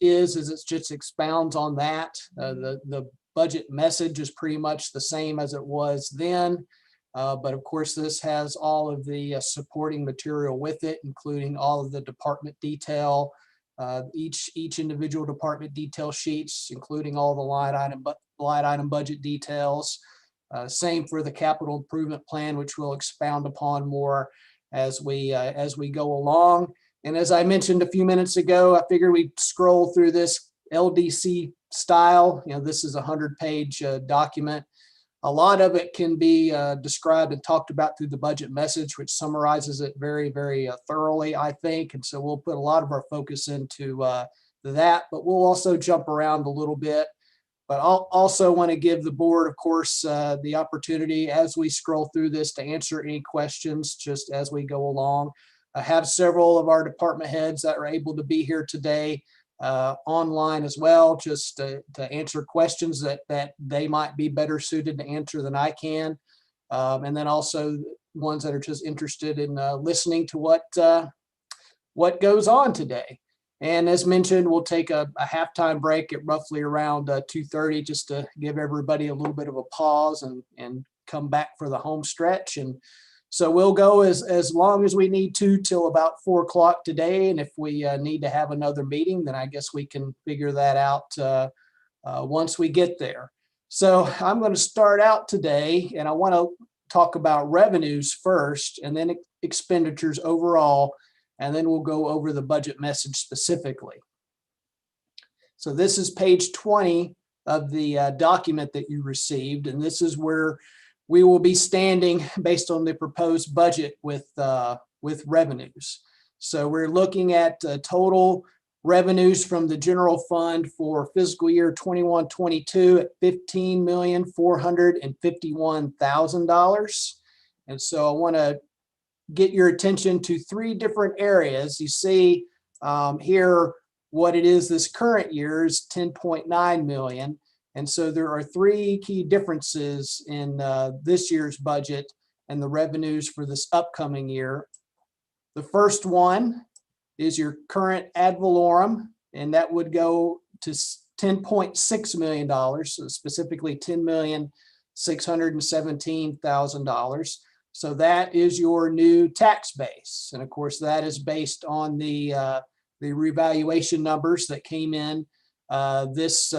is it just expounds on that. The budget message is pretty much the same as it was then. But of course, this has all of the supporting material with it, including all of the department detail, each individual department detail sheets, including all the line item budget details. Same for the capital improvement plan, which we'll expound upon more as we go along. And as I mentioned a few minutes ago, I figured we'd scroll through this LDC style. This is a 100-page document. A lot of it can be described and talked about through the budget message, which summarizes it very, very thoroughly, I think. And so we'll put a lot of our focus into that, but we'll also jump around a little bit. But I'll also want to give the board, of course, the opportunity as we scroll through this to answer any questions just as we go along. I have several of our department heads that are able to be here today online as well, just to answer questions that they might be better suited to answer than I can. And then also ones that are just interested in listening to what goes on today. And as mentioned, we'll take a halftime break at roughly around 2:30 just to give everybody a little bit of a pause and come back for the home stretch. And so we'll go as long as we need to till about 4 o'clock today. And if we need to have another meeting, then I guess we can figure that out once we get there. So I'm going to start out today, and I want to talk about revenues first and then expenditures overall. And then we'll go over the budget message specifically. So this is page 20 of the document that you received. And this is where we will be standing based on the proposed budget with revenues. So we're looking at total revenues from the general fund for fiscal year 21-22 at $15,451,000. And so I want to get your attention to 3 different areas. You see here what it is this current year is $10.9 million. And so there are 3 key differences in this year's budget and the revenues for this upcoming year. The first one is your current ad valorem, and that would go to $10.6 million, so specifically $10,617,000. So that is your new tax base. And of course, that is based on the revaluation numbers that came in this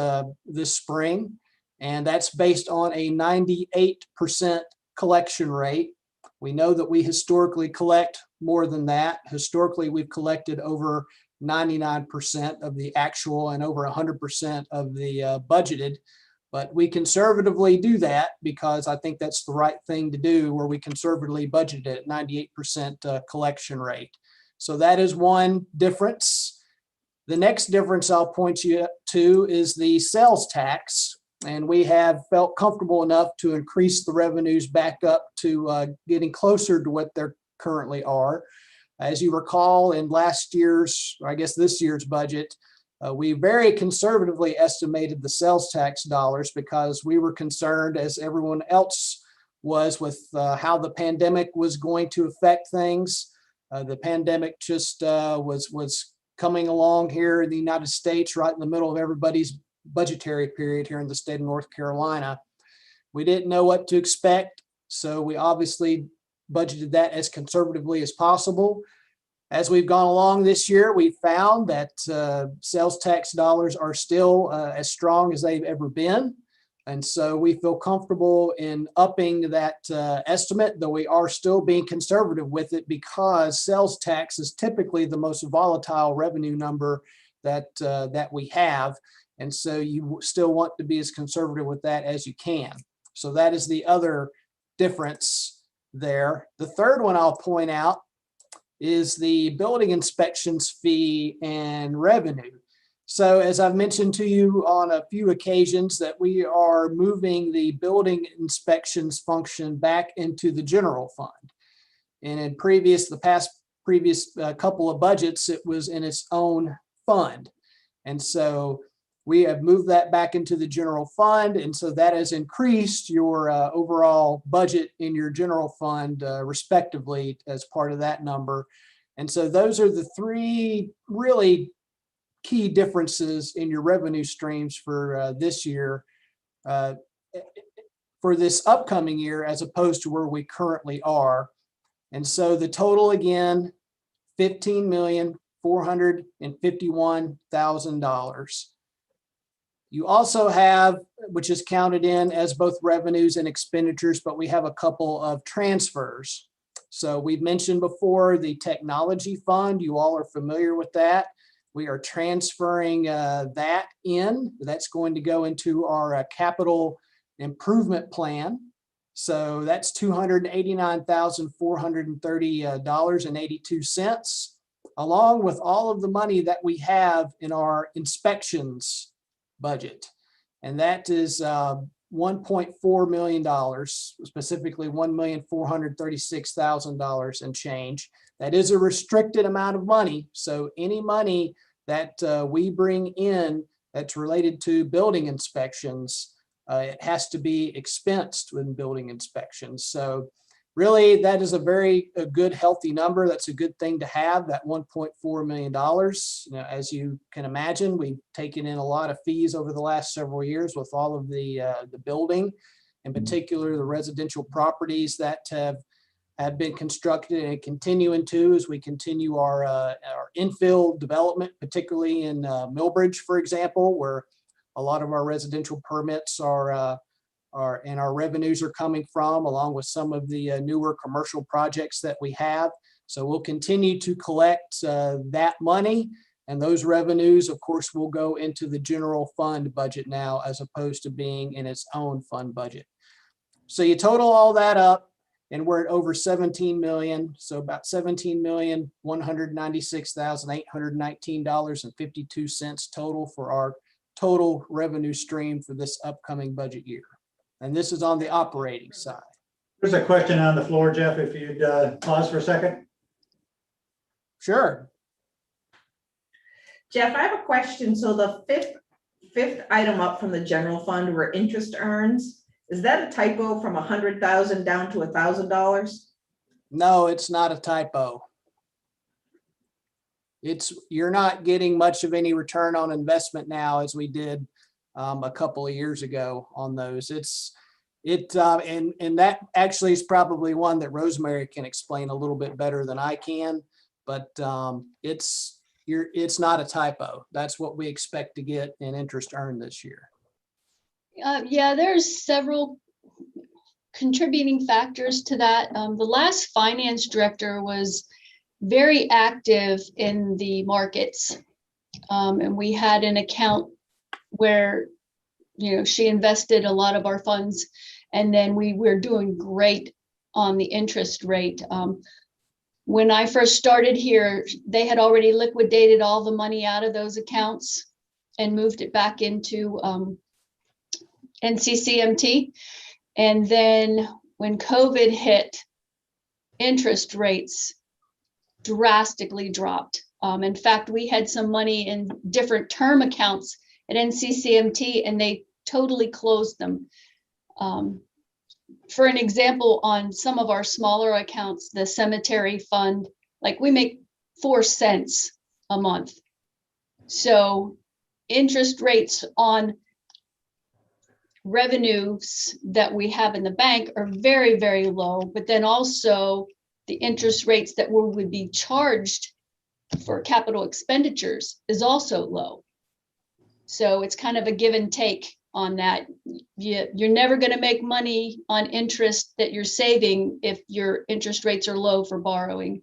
spring. And that's based on a 98% collection rate. We know that we historically collect more than that. Historically, we've collected over 99% of the actual and over 100% of the budgeted. But we conservatively do that because I think that's the right thing to do, where we conservatively budgeted at 98% collection rate. So that is one difference. The next difference I'll point you to is the sales tax. And we have felt comfortable enough to increase the revenues back up to getting closer to what they currently are. As you recall, in last year's, or I guess this year's budget, we very conservatively estimated the sales tax dollars because we were concerned, as everyone else was, with how the pandemic was going to affect things. The pandemic just was coming along here in the United States, right in the middle of everybody's budgetary period here in the state of North Carolina. We didn't know what to expect, so we obviously budgeted that as conservatively as possible. As we've gone along this year, we found that sales tax dollars are still as strong as they've ever been. And so we feel comfortable in upping that estimate, though we are still being conservative with it because sales tax is typically the most volatile revenue number that we have. And so you still want to be as conservative with that as you can. So that is the other difference there. The third one I'll point out is the building inspections fee and revenue. So as I've mentioned to you on a few occasions, that we are moving the building inspections function back into the general fund. And in the past couple of budgets, it was in its own fund. And so we have moved that back into the general fund. And so that has increased your overall budget in your general fund respectively as part of that number. And so those are the 3 really key differences in your revenue streams for this year, for this upcoming year, as opposed to where we currently are. And so the total again, $15,451,000. You also have, which is counted in as both revenues and expenditures, but we have a couple of transfers. So we've mentioned before the technology fund. You all are familiar with that. We are transferring that in. That's going to go into our capital improvement plan. So that's $289,430.82, along with all of the money that we have in our inspections budget. And that is $1.4 million, specifically $1,436,000 and change. That is a restricted amount of money. So any money that we bring in that's related to building inspections, it has to be expensed when building inspections. So really, that is a good, healthy number. That's a good thing to have, that $1.4 million. You know, as you can imagine, we've taken in a lot of fees over the last several years with all of the building, in particular the residential properties that have been constructed and continuing to, as we continue our infill development, particularly in Millbridge, for example, where a lot of our residential permits and our revenues are coming from, along with some of the newer commercial projects that we have. So we'll continue to collect that money, and those revenues, of course, will go into the general fund budget now, as opposed to being in its own fund budget. So you total all that up, and we're at over 17 million. So about $17,196,819.52 total for our total revenue stream for this upcoming budget year. And this is on the operating side. There's a question on the floor, Jeff, if you'd pause for a second. Sure. Jeff, I have a question. So the fifth item up from the general fund where interest earns, is that a typo from 100,000 down to $1,000? No, it's not a typo. You're not getting much of any return on investment now, as we did a couple of years ago on those. And that actually is probably one that Rosemary can explain a little bit better than I can, but it's not a typo. That's what we expect to get in interest earned this year. Yeah, there's several contributing factors to that. The last finance director was very active in the markets, and we had an account where, you know, she invested a lot of our funds, and then we were doing great on the interest rate. When I first started here, they had already liquidated all the money out of those accounts and moved it back into NCCMT. And then when COVID hit, interest rates drastically dropped. In fact, we had some money in different term accounts at NCCMT, and they totally closed them. For an example, on some of our smaller accounts, the cemetery fund, like we make 4 cents a month. So interest rates on revenues that we have in the bank are very, very low, but then also the interest rates that we would be charged for capital expenditures is also low. So it's kind of a give and take on that. You're never going to make money on interest that you're saving if your interest rates are low for borrowing.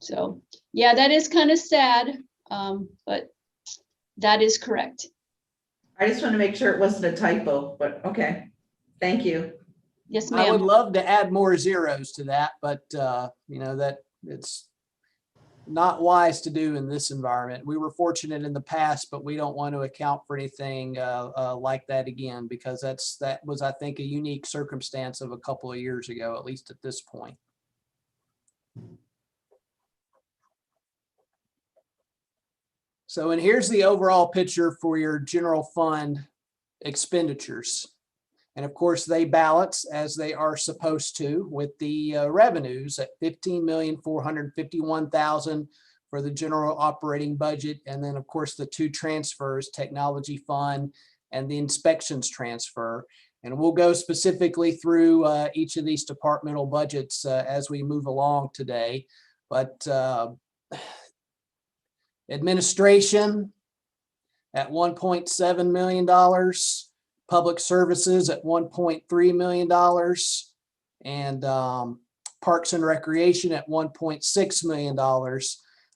So yeah, that is kind of sad, but that is correct. I just want to make sure it wasn't a typo, but okay. Thank you. Yes, I would ma'am. love to add more zeros to that, but you know, that it's not wise to do in this environment. We were fortunate in the past, but we don't want to account for anything like that again, because that was, I think, a unique circumstance of a couple of years ago, at least at this point. So, and here's the overall picture for your general fund expenditures. And of course, they balance as they are supposed to with the revenues at $15,451,000, for the general operating budget. And then, of course, the two transfers, technology fund and the inspections transfer. And we'll go specifically through each of these departmental budgets as we move along today. But administration at $1.7 million, public services at $1.3 million, and parks and recreation at $1.6 million.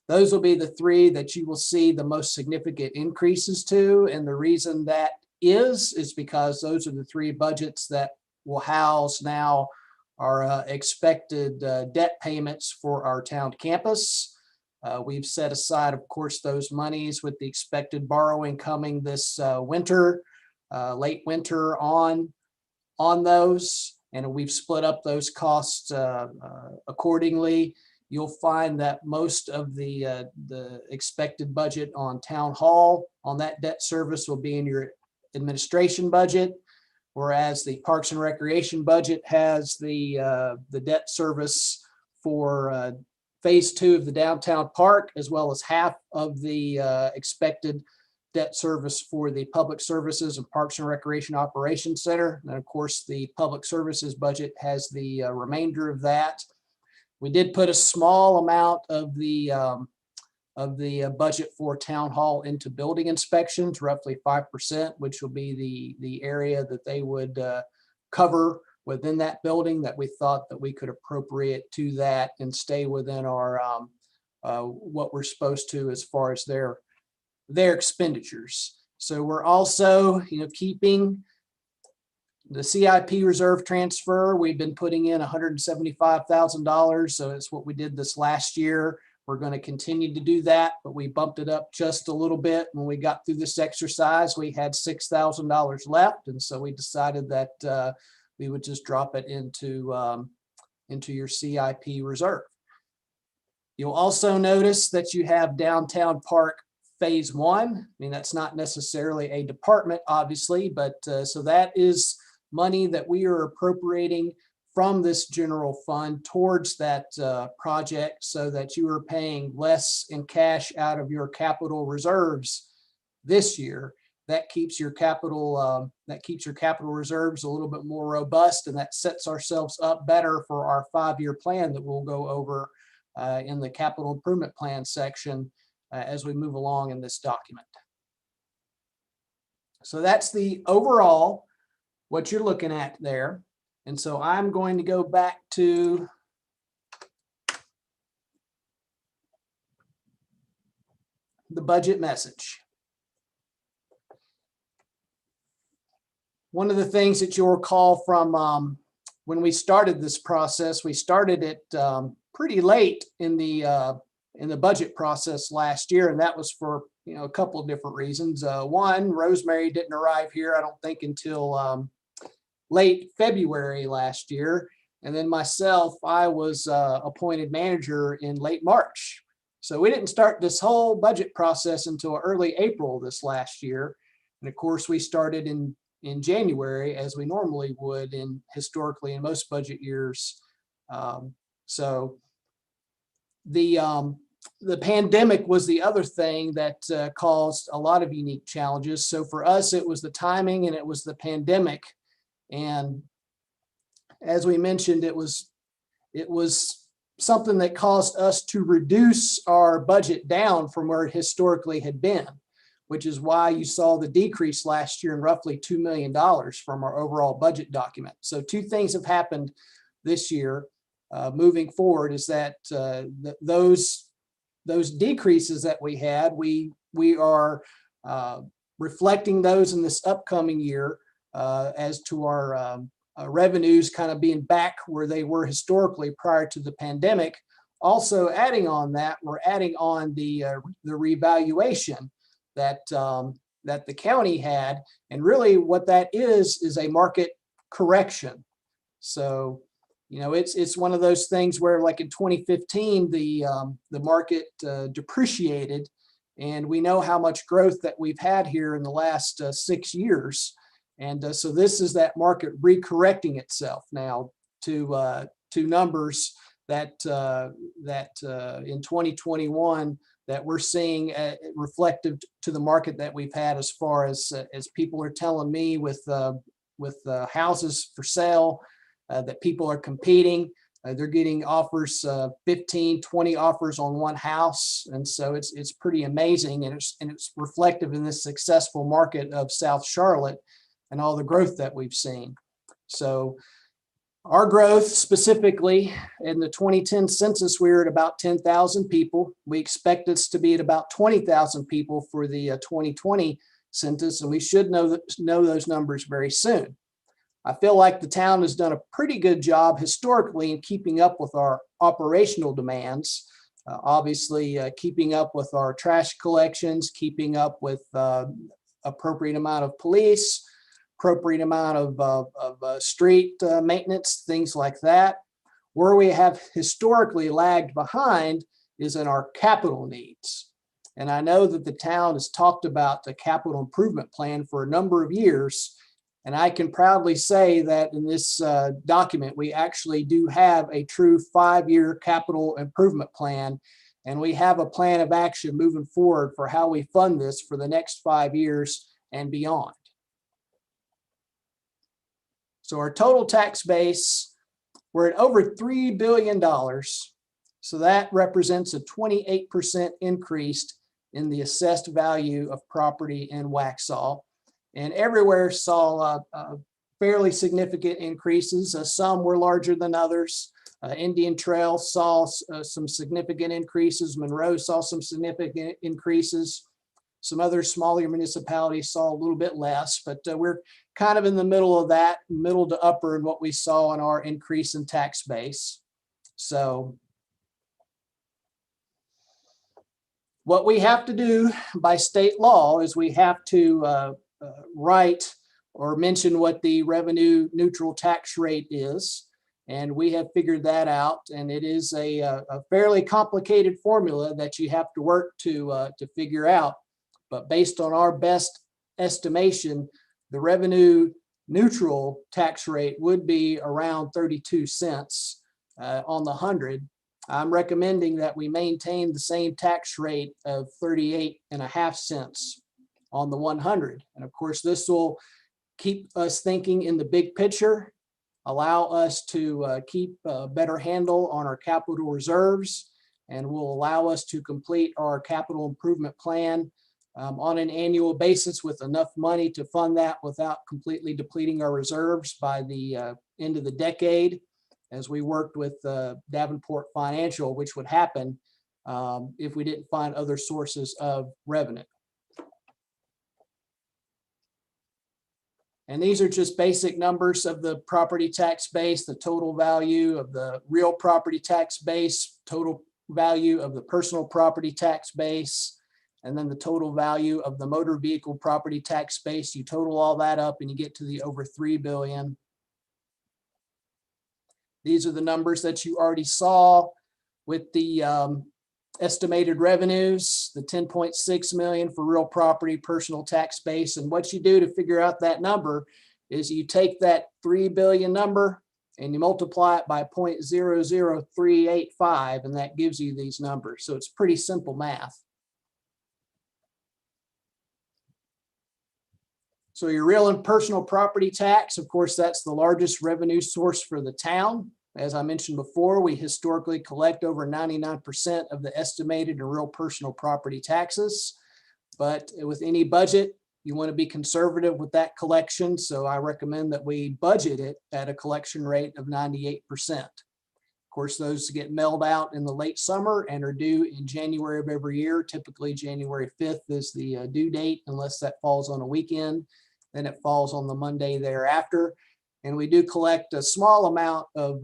Those will be the three that you will see the most significant increases to. And the reason that is because those are the three budgets that will house now our expected debt payments for our town campus. We've set aside, of course, those monies with the expected borrowing coming this winter, late winter on those, and we've split up those costs accordingly. You'll find that most of the expected budget on town hall on that debt service will be in your administration budget, whereas the Parks and Recreation budget has the debt service for phase 2 of the downtown park, as well as half of the expected debt service for the Public Services and Parks and Recreation Operations Center. And of course, the Public Services budget has the remainder of that. We did put a small amount of the budget for town hall into building inspections, roughly 5%, which will be the area that they would cover within that building that we thought that we could appropriate to that and stay within our what we're supposed to as far as their expenditures. So we're also, keeping the CIP reserve transfer. We've been putting in $175,000. So it's what we did this last year. We're going to continue to do that, but we bumped it up just a little bit. When we got through this exercise, we had $6,000 left. And so we decided that we would just drop it into your CIP reserve. You'll also notice that you have downtown park phase 1. I mean, that's not necessarily a department, obviously, but so that is money that we are appropriating from this general fund towards that project, so that you are paying less in cash out of your capital reserves this year. That keeps your capital reserves a little bit more robust, and that sets ourselves up better for our 5-year plan that we'll go over in the capital improvement plan section as we move along in this document. So that's the overall what you're looking at there. And so I'm going to go back to the budget message. One of the things that you'll recall from when we started this process, we started it pretty late in the budget process last year, and that was for a couple of different reasons. One, Rosemary didn't arrive here, I don't think, until late February last year, and then myself, I was appointed manager in late March. So we didn't start this whole budget process until early April this last year, and of course we started in January, as we normally would historically in most budget years. So the pandemic was the other thing that caused a lot of unique challenges. So for us, it was the timing and it was the pandemic. And as we mentioned, it was something that caused us to reduce our budget down from where it historically had been, which is why you saw the decrease last year in roughly $2 million from our overall budget document. So two things have happened this year moving forward, is that those decreases that we had, we are reflecting those in this upcoming year as to our revenues kind of being back where they were historically prior to the pandemic. Also adding on that, we're adding on the revaluation that the county had, and really what that is a market correction. So it's one of those things where, like in 2015, the market depreciated, and we know how much growth that we've had here in the last 6 years, and so this is that market recorrecting itself now to numbers in 2021 that we're seeing reflective to the market that we've had, as far as people are telling me with houses for sale, that people are competing. They're getting offers, 15, 20 offers on one house. And so it's pretty amazing. And it's reflective in this successful market of South Charlotte and all the growth that we've seen. So our growth, specifically in the 2010 census, we were at about 10,000 people. We expect us to be at about 20,000 people for the 2020 census, and we should know those numbers very soon. I feel like the town has done a pretty good job historically in keeping up with our operational demands. Obviously, keeping up with our trash collections, keeping up with appropriate amount of police, appropriate amount of street maintenance, things like that. Where we have historically lagged behind is in our capital needs. And I know that the town has talked about the capital improvement plan for a number of years. And I can proudly say that in this document, we actually do have a true 5-year capital improvement plan. And we have a plan of action moving forward for how we fund this for the next 5 years and beyond. So our total tax base, we're at over $3 billion. So that represents a 28% increase in the assessed value of property in Waxhaw. And everywhere saw fairly significant increases. Some were larger than others. Indian Trail saw some significant increases. Monroe saw some significant increases. Some other smaller municipalities saw a little bit less, but we're kind of in the middle of that, middle to upper, in what we saw in our increase in tax base. So what we have to do by state law is we have to write or mention what the revenue neutral tax rate is. And we have figured that out. And it is a fairly complicated formula that you have to work to figure out. But based on our best estimation, the revenue neutral tax rate would be around 32 cents on the 100. I'm recommending that we maintain the same tax rate of 38.5 cents on the 100. And of course, this will keep us thinking in the big picture, allow us to keep a better handle on our capital reserves, and will allow us to complete our capital improvement plan on an annual basis with enough money to fund that without completely depleting our reserves by the end of the decade, as we worked with Davenport Financial, which would happen if we didn't find other sources of revenue. And these are just basic numbers of the property tax base, the total value of the real property tax base, total value of the personal property tax base, and then the total value of the motor vehicle property tax base. You total all that up and you get to the over $3 billion. These are the numbers that you already saw with the estimated revenues, the 10.6 million for real property personal tax base. And what you do to figure out that number is you take that 3 billion number and you multiply it by 0.00385, and that gives you these numbers. So it's pretty simple math. So your real and personal property tax, of course, that's the largest revenue source for the town. As I mentioned before, we historically collect over 99% of the estimated and real personal property taxes. But with any budget, you want to be conservative with that collection. So I recommend that we budget it at a collection rate of 98%. Of course, those get mailed out in the late summer and are due in January of every year. Typically, January 5th is the due date, unless that falls on a weekend. Then it falls on the Monday thereafter. And we do collect a small amount of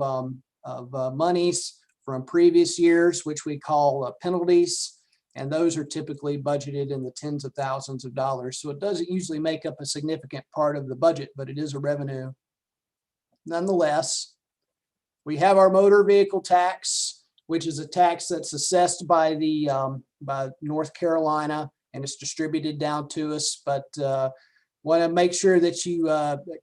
monies from previous years, which we call penalties. And those are typically budgeted in the tens of thousands of dollars. So it doesn't usually make up a significant part of the budget, but it is a revenue. Nonetheless, we have our motor vehicle tax, which is a tax that's assessed by the by North Carolina, and it's distributed down to us. But want to make sure that you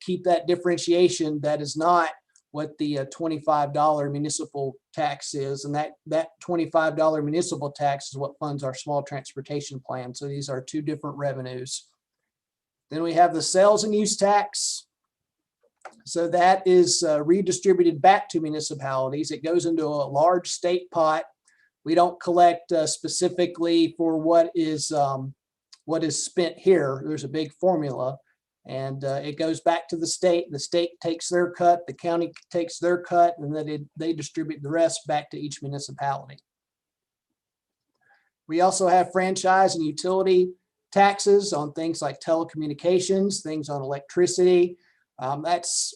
keep that differentiation. That is not what the $25 municipal tax is. And that $25 municipal tax is what funds our small transportation plan. So these are two different revenues. Then we have the sales and use tax. So that is redistributed back to municipalities. It goes into a large state pot. We don't collect specifically for what is spent here. There's a big formula, and it goes back to the state. The state takes their cut, the county takes their cut, and then they distribute the rest back to each municipality. We also have franchise and utility taxes on things like telecommunications, things on electricity. That's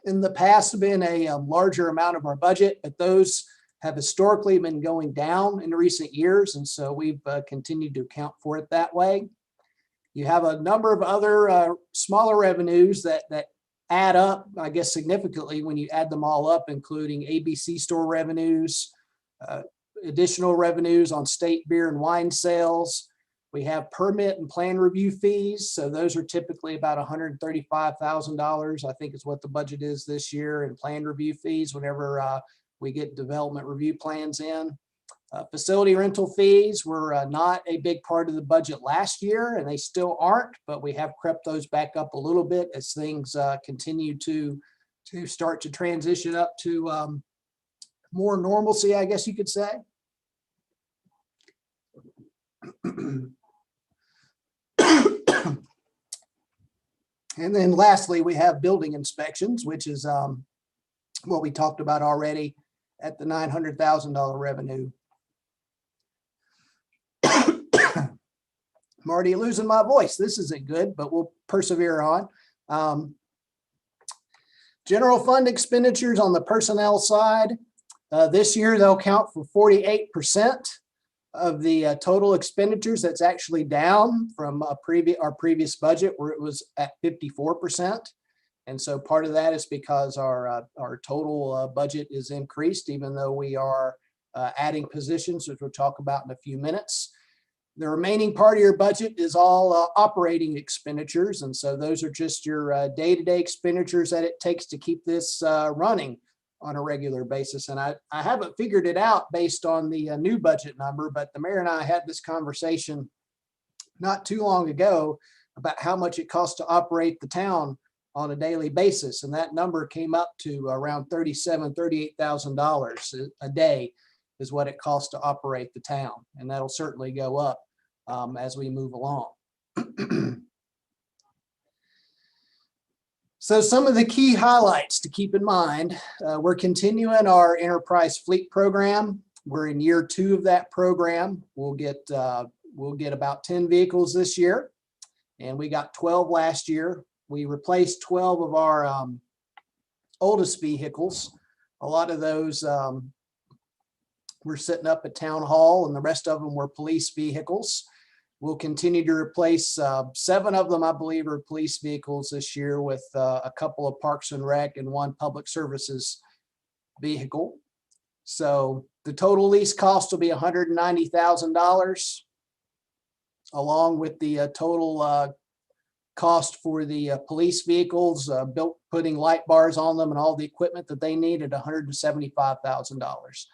in the past been a larger amount of our budget, but those have historically been going down in recent years. And so we've continued to account for it that way. You have a number of other smaller revenues that add up, I guess, significantly when you add them all up, including ABC store revenues, additional revenues on state beer and wine sales. We have permit and plan review fees. So those are typically about $135,000, I think is what the budget is this year, and plan review fees whenever we get development review plans in. Facility rental fees were not a big part of the budget last year, and they still aren't, but we have crept those back up a little bit as things continue to start to transition up to more normalcy, I guess you could say. And then lastly, we have building inspections, which is what we talked about already at the $900,000 revenue. I'm already losing my voice. This isn't good, but we'll persevere on. General fund expenditures on the personnel side. This year, they'll count for 48% of the total expenditures. That's actually down from our previous budget where it was at 54%. And so part of that is because our total budget is increased, even though we are adding positions, which we'll talk about in a few minutes. The remaining part of your budget is all operating expenditures. And so those are just your day-to-day expenditures that it takes to keep this running on a regular basis. And I haven't figured it out based on the new budget number, but the mayor and I had this conversation not too long ago about how much it costs to operate the town on a daily basis. And that number came up to around $38,000 a day is what it costs to operate the town. And that'll certainly go up as we move along. So some of the key highlights to keep in mind, we're continuing our enterprise fleet program. We're in year 2 of that program. We'll get about 10 vehicles this year, and we got 12 last year. We replaced 12 of our oldest vehicles. A lot of those were sitting up at town hall, and the rest of them were police vehicles. We'll continue to replace 7 of them, I believe, are police vehicles this year, with a couple of Parks and Rec and 1 public services vehicle. So the total lease cost will be $190,000, along with the total cost for the police vehicles, putting light bars on them and all the equipment that they need at $175,000.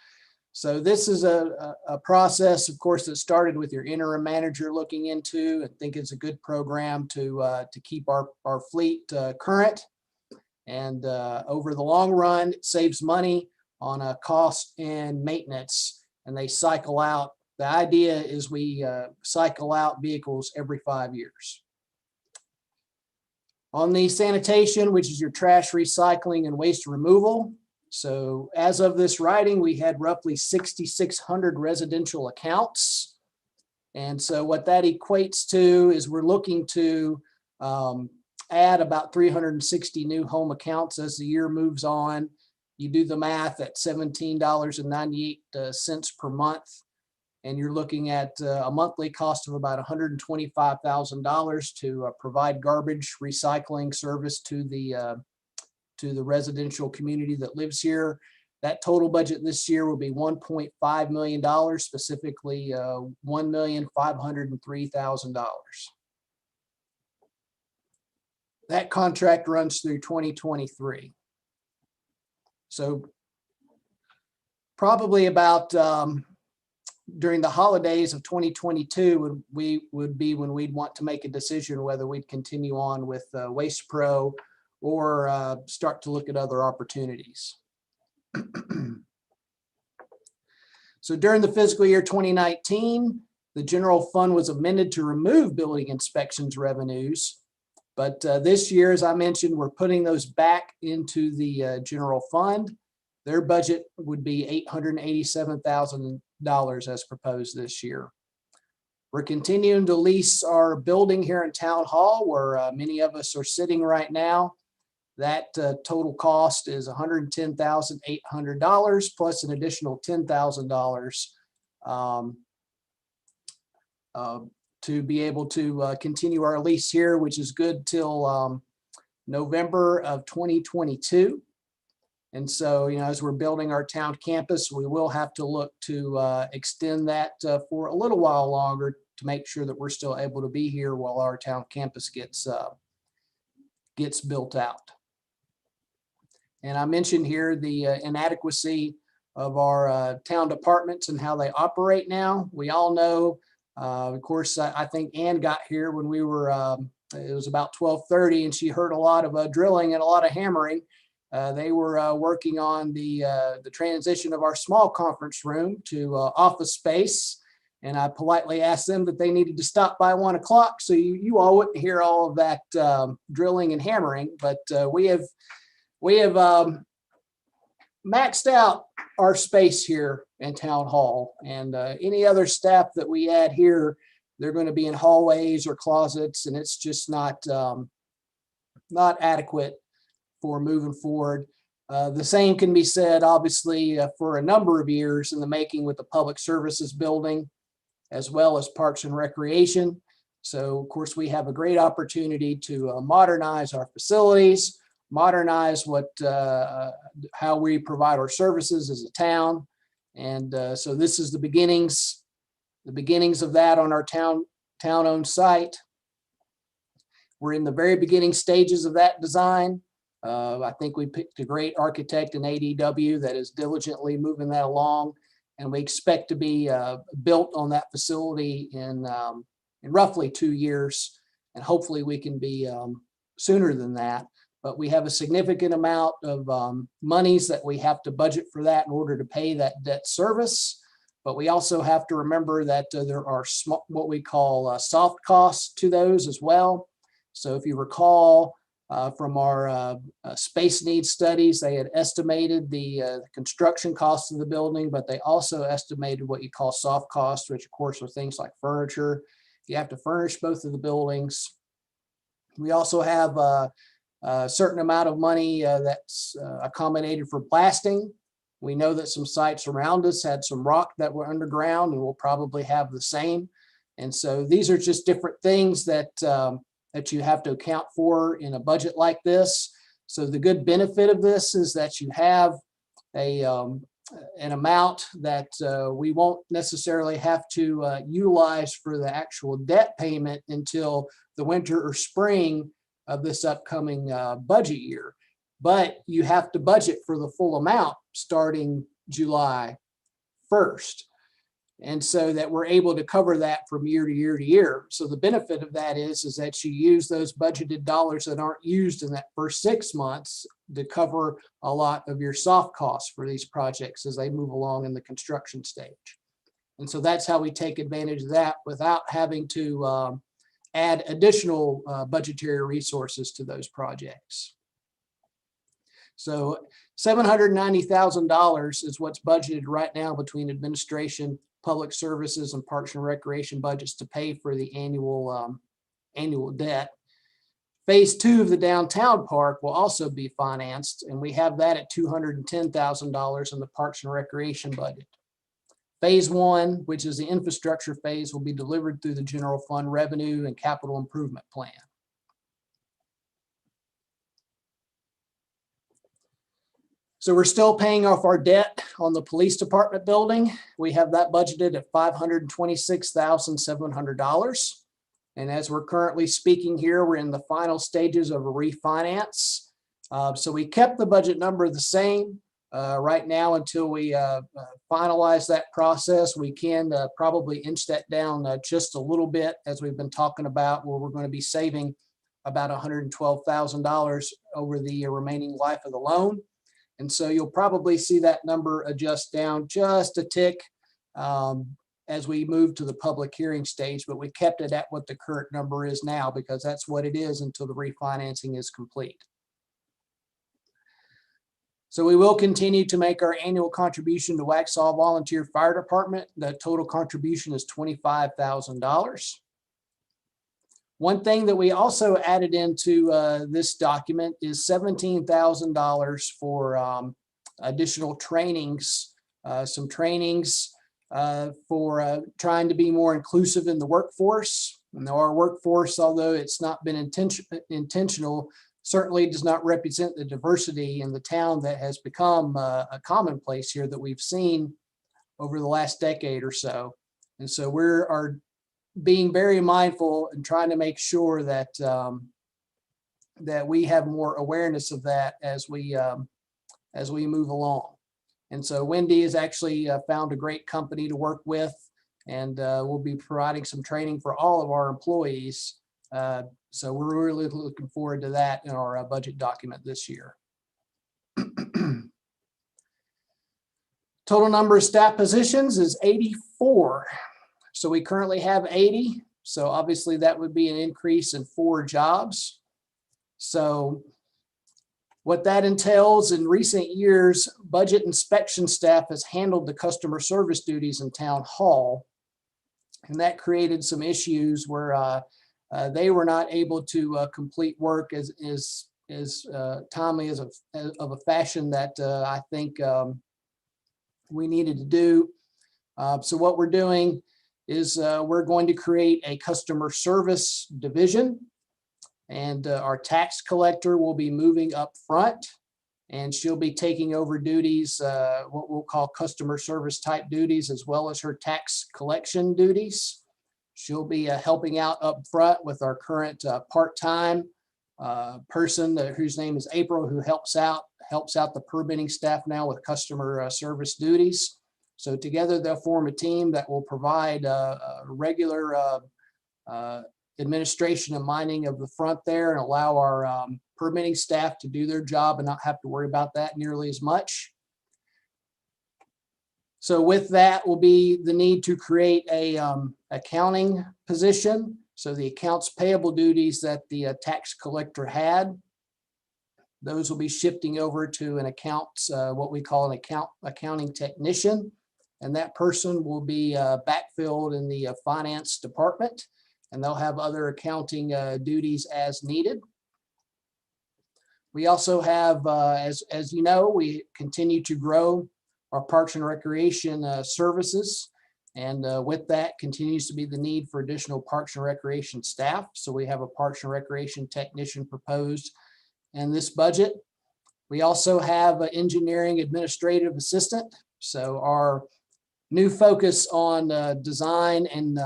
So this is a process, of course, that started with your interim manager looking into. I think it's a good program to keep our fleet current. And over the long run, it saves money on a cost and maintenance, and they cycle out. The idea is we cycle out vehicles every 5 years. On the sanitation, which is your trash recycling and waste removal. So as of this writing, we had roughly 6,600 residential accounts. And so what that equates to is we're looking to add about 360 new home accounts as the year moves on. You do the math at $17.98 per month, and you're looking at a monthly cost of about $125,000 to provide garbage recycling service to the residential community that lives here. That total budget this year will be $1.5 million, specifically $1,503,000. That contract runs through 2023. So probably about during the holidays of 2022 would be when we'd want to make a decision whether we'd continue on with Waste Pro or start to look at other opportunities. So during the fiscal year 2019, the general fund was amended to remove building inspections revenues. But this year, as I mentioned, we're putting those back into the general fund. Their budget would be $887,000 as proposed this year. We're continuing to lease our building here in Town Hall, where many of us are sitting right now. That total cost is $110,800 plus an additional $10,000 to be able to continue our lease here, which is good till November of 2022. And so, you know, as we're building our town campus, we will have to look to extend that for a little while longer to make sure that we're still able to be here while our town campus gets built out. And I mentioned here the inadequacy of our town departments and how they operate now. We all know, of course, I think Ann got here when we were, it was about 12:30, and she heard a lot of drilling and a lot of hammering. They were working on the transition of our small conference room to office space. And I politely asked them that they needed to stop by 1 o'clock so you all wouldn't hear all of that drilling and hammering. But we have maxed out our space here in Town Hall, and any other staff that we add here, they're going to be in hallways or closets, and it's just not adequate for moving forward. The same can be said, obviously, for a number of years in the making with the Public Services Building, as well as Parks and Recreation. So, of course, we have a great opportunity to modernize our facilities, modernize how we provide our services as a town. And so this is the beginnings of that on our town-owned site. We're in the very beginning stages of that design. I think we picked a great architect in ADW that is diligently moving that along, and we expect to be built on that facility in roughly 2 years, and hopefully we can be sooner than that. But we have a significant amount of monies that we have to budget for that in order to pay that debt service. But we also have to remember that there are what we call soft costs to those as well. So if you recall from our space needs studies, they had estimated the construction costs of the building, but they also estimated what you call soft costs, which of course are things like furniture. You have to furnish both of the buildings. We also have a certain amount of money that's accommodated for blasting. We know that some sites around us had some rock that were underground, and we'll probably have the same. And so these are just different things that you have to account for in a budget like this. So the good benefit of this is that you have an amount that we won't necessarily have to utilize for the actual debt payment until the winter or spring of this upcoming budget year. But you have to budget for the full amount starting July 1st. And so that we're able to cover that from year to year to year. So the benefit of that is that you use those budgeted dollars that aren't used in that first 6 months to cover a lot of your soft costs for these projects as they move along in the construction stage. And so that's how we take advantage of that without having to add additional budgetary resources to those projects. So $790,000 is what's budgeted right now between administration, public services, and Parks and Recreation budgets to pay for the annual debt. Phase 2 of the downtown park will also be financed, and we have that at $210,000 in the Parks and Recreation budget. Phase 1, which is the infrastructure phase, will be delivered through the general fund revenue and capital improvement plan. So we're still paying off our debt on the police department building. We have that budgeted at $526,700. And as we're currently speaking here, we're in the final stages of a refinance. So we kept the budget number the same. Right now, until we finalize that process, we can probably inch that down just a little bit, as we've been talking about, where we're going to be saving about $112,000 over the remaining life of the loan. And so you'll probably see that number adjust down just a tick as we move to the public hearing stage, but we kept it at what the current number is now because that's what it is until the refinancing is complete. So we will continue to make our annual contribution to Waxhaw Volunteer Fire Department. The total contribution is $25,000. One thing that we also added into this document is $17,000 for additional trainings, some trainings for trying to be more inclusive in the workforce. And our workforce, although it's not been intentional, certainly does not represent the diversity in the town that has become a commonplace here that we've seen over the last decade or so. And so we are being very mindful and trying to make sure that that we have more awareness of that as we move along. And so Wendy has actually found a great company to work with, and we'll be providing some training for all of our employees. So we're really looking forward to that in our budget document this year. Total number of staff positions is 84. So we currently have 80. So obviously that would be an increase in 4 jobs. So what that entails, in recent years, budget inspection staff has handled the customer service duties in town hall. And that created some issues where they were not able to complete work as timely as of a fashion that I think we needed to do. So what we're doing is we're going to create a customer service division, and our tax collector will be moving up front, and she'll be taking over duties, what we'll call customer service type duties, as well as her tax collection duties. She'll be helping out up front with our current part-time person whose name is April, who helps out the permitting staff now with customer service duties. So together they'll form a team that will provide regular administration and mining of the front there, and allow our permitting staff to do their job and not have to worry about that nearly as much. So with that will be the need to create a accounting position. So the accounts payable duties that the tax collector had, those will be shifting over to an accounts, what we call an accounting technician. And that person will be backfilled in the finance department, and they'll have other accounting duties as needed. We also have, as you know, we continue to grow our Parks and Recreation services. And with that continues to be the need for additional Parks and Recreation staff. So we have a Parks and Recreation technician proposed in this budget. We also have an engineering administrative assistant. So our new focus on design and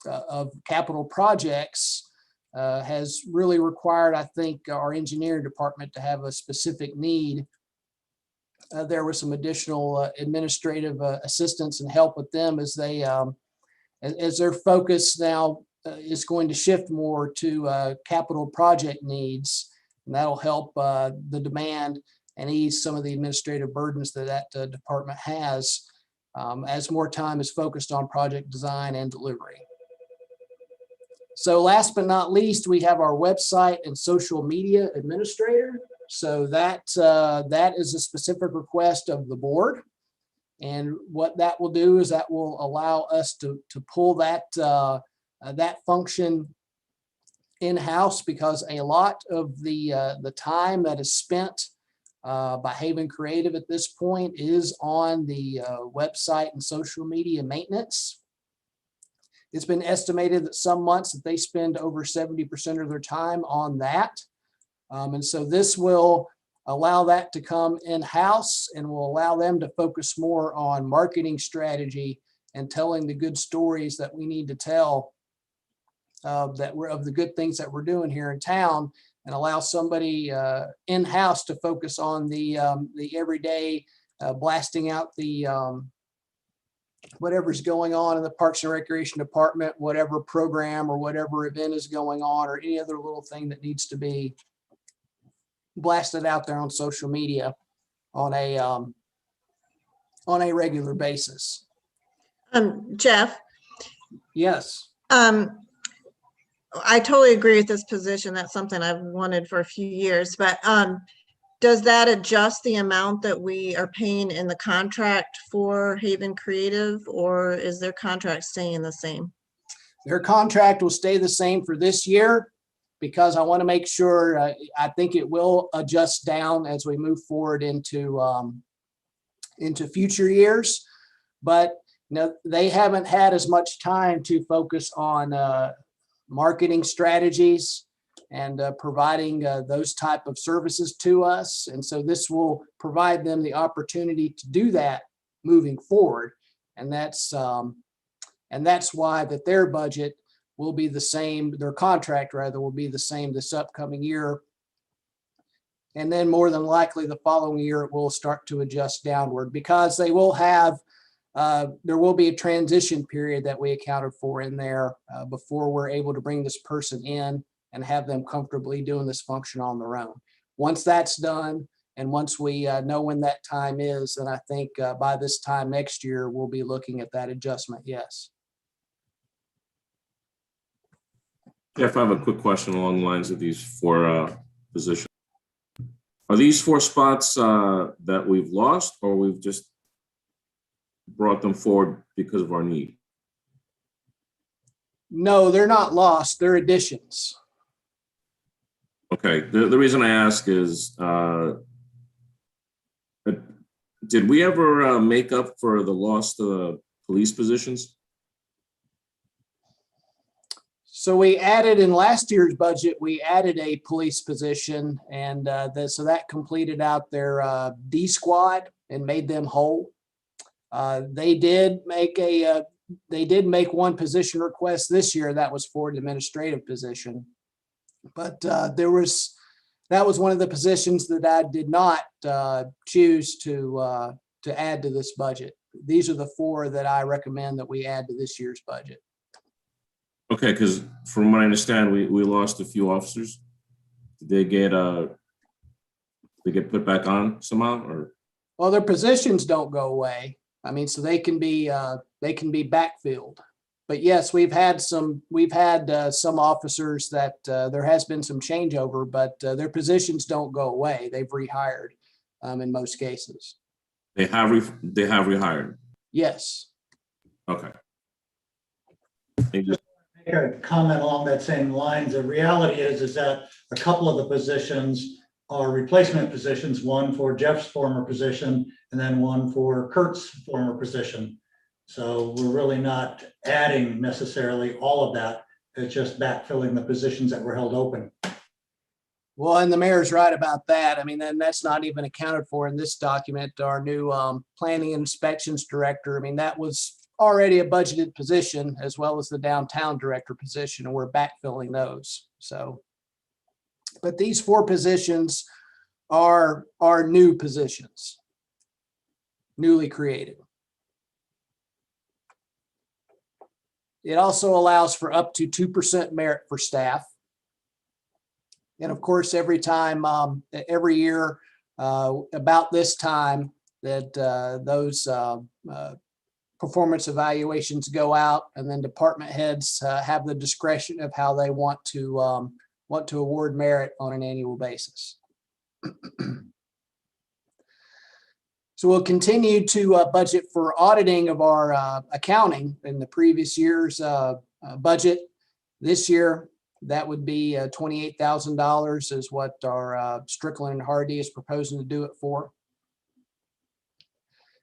of capital projects has really required, I think, our engineering department to have a specific need. There were some additional administrative assistance and help with them as they as their focus now is going to shift more to capital project needs, and that'll help the demand and ease some of the administrative burdens that department has as more time is focused on project design and delivery. So last but not least, we have our website and social media administrator. So that is a specific request of the board. And what that will do is that will allow us to pull that, that function in-house, because a lot of the time that is spent by Haven Creative at this point is on the website and social media maintenance. It's been estimated that some months that they spend over 70% of their time on that. And so this will allow that to come in-house and will allow them to focus more on marketing strategy and telling the good stories that we need to tell of the good things that we're doing here in town, and allow somebody in-house to focus on the everyday blasting out the whatever's going on in the Parks and Recreation Department, whatever program or whatever event is going on, or any other little thing that needs to be blasted out there on social media on a regular basis. Jeff, Yes. I totally agree with this position. That's something I've wanted for a few years, but does that adjust the amount that we are paying in the contract for Haven Creative, or is their contract staying the same? Their contract will stay the same for this year because I want to make sure, I think it will adjust down as we move forward into future years. But they haven't had as much time to focus on marketing strategies and providing those type of services to us. And so this will provide them the opportunity to do that moving forward. And that's why that their budget will be the same, their contract rather will be the same this upcoming year. And then more than likely the following year, it will start to adjust downward because they will have, there will be a transition period that we accounted for in there before we're able to bring this person in and have them comfortably doing this function on their own. Once that's done, and once we know when that time is, then I think by this time next year, we'll be looking at that adjustment, yes. Jeff, I have a quick question along the lines of these four positions. Are these four spots that we've lost, or we've just brought them forward because of our need? No, they're not lost, they're additions. Okay, the reason I ask is, did we ever make up for the lost police positions? So we added in last year's budget, we added a police position, and so that completed out their D squad and made them whole. They did make one position request this year. That was for an administrative position. But that was one of the positions that I did not choose to add to this budget. These are the four that I recommend that we add to this year's budget. Okay, because from what I understand, we lost a few officers. Did they get put back on somehow, or? Well, their positions don't go away. I mean, so they can be backfilled. But yes, we've had some officers that there has been some changeover, but their positions don't go away. They've rehired in most cases. They have rehired. Yes. Okay. Thank you. Make a comment along that same lines. The reality is that a couple of the positions are replacement positions, one for Jeff's former position and then one for Kurt's former position. So we're really not adding necessarily all of that. It's just backfilling the positions that were held open. Well, and the mayor's right about that. I mean, then that's not even accounted for in this document. Our new planning and inspections director, I mean, that was already a budgeted position, as well as the downtown director position, and we're backfilling those. So, but these four positions are new positions, newly created. It also allows for up to 2% merit for staff. And of course, every year, about this time that those performance evaluations go out, and then department heads have the discretion of how they want to award merit on an annual basis. So we'll continue to budget for auditing of our accounting in the previous year's budget. This year, that would be $28,000 is what our Strickland and Hardy is proposing to do it for.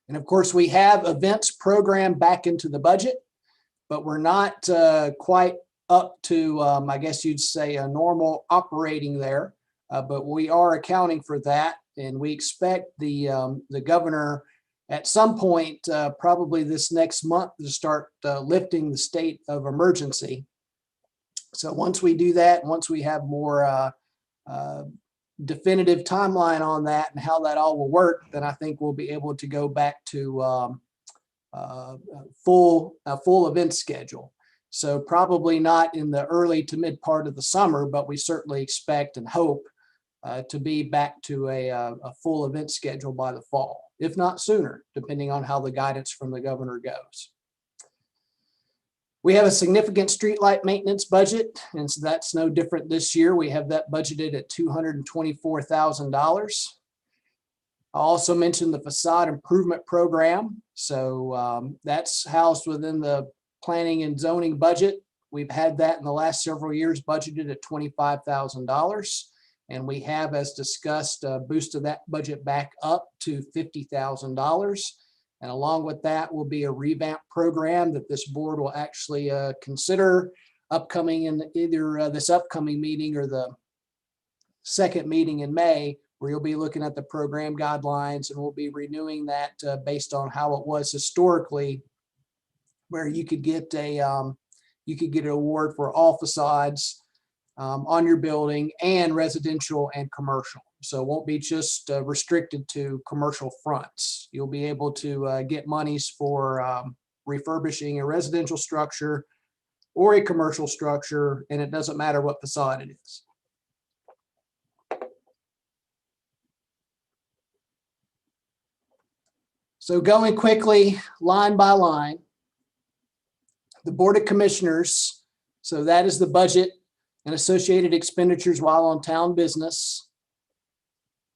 And of course, we have events programmed back into the budget, but we're not quite up to, I guess you'd say, a normal operating there. But we are accounting for that, and we expect the governor at some point, probably this next month, to start lifting the state of emergency. So once we do that, once we have more definitive timeline on that and how that all will work, then I think we'll be able to go back to a full event schedule. So probably not in the early to mid part of the summer, but we certainly expect and hope to be back to a full event schedule by the fall, if not sooner, depending on how the guidance from the governor goes. We have a significant streetlight maintenance budget, and so that's no different this year. We have that budgeted at $224,000. I also mentioned the facade improvement program. So that's housed within the planning and zoning budget. We've had that in the last several years budgeted at $25,000. And we have, as discussed, boosted that budget back up to $50,000. And along with that will be a revamp program that this board will actually consider upcoming in either this upcoming meeting or the second meeting in May, where you'll be looking at the program guidelines, and we'll be renewing that based on how it was historically, where you could get an award for all facades on your building and residential and commercial. So it won't be just restricted to commercial fronts. You'll be able to get monies for refurbishing a residential structure or a commercial structure, and it doesn't matter what facade it is. So going quickly, line by line, the Board of Commissioners, so that is the budget and associated expenditures while on town business.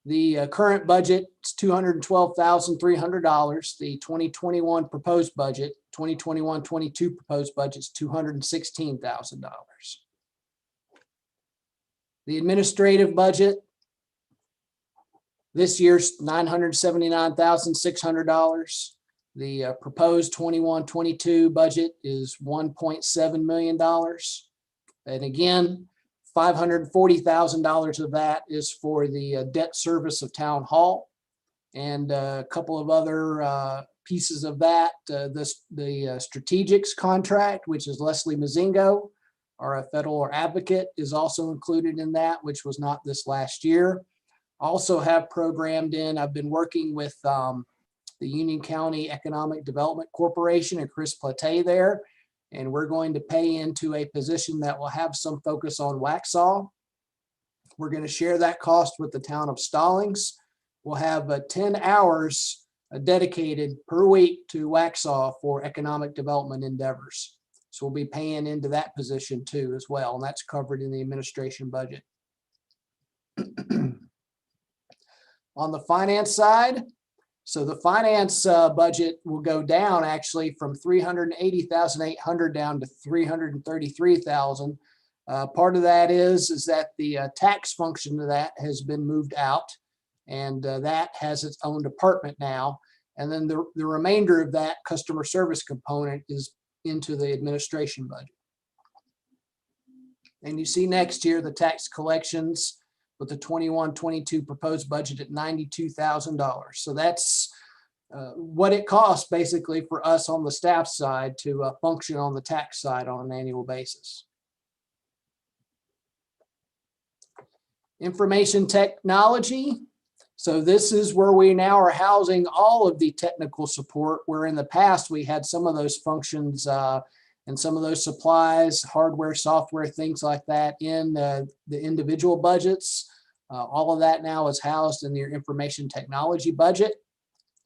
The current budget is $212,300. The 2021 proposed budget, 2021-22 proposed budget is $216,000. The administrative budget this year's $979,600. The proposed 21-22 budget is $1.7 million. And again, $540,000 of that is for the debt service of Town Hall, and a couple of other pieces of that. The strategics contract, which is Leslie Mazingo, our federal advocate, is also included in that, which was not this last year. Also have programmed in, I've been working with the Union County Economic Development Corporation and Chris Platay there. And we're going to pay into a position that will have some focus on Waxhaw. We're going to share that cost with the town of Stallings. We'll have 10 hours dedicated per week to Waxhaw for economic development endeavors. So we'll be paying into that position too as well. And that's covered in the administration budget. On the finance side, so the finance budget will go down actually from $380,800 down to $333,000. Part of that is that the tax function of that has been moved out, and that has its own department now. And then the remainder of that customer service component is into the administration budget. And you see next year the tax collections with the 21-22 proposed budget at $92,000. So that's what it costs basically for us on the staff side to function on the tax side on an annual basis. Information technology. So this is where we now are housing all of the technical support, where in the past we had some of those functions and some of those supplies, hardware, software, things like that in the individual budgets. All of that now is housed in your information technology budget.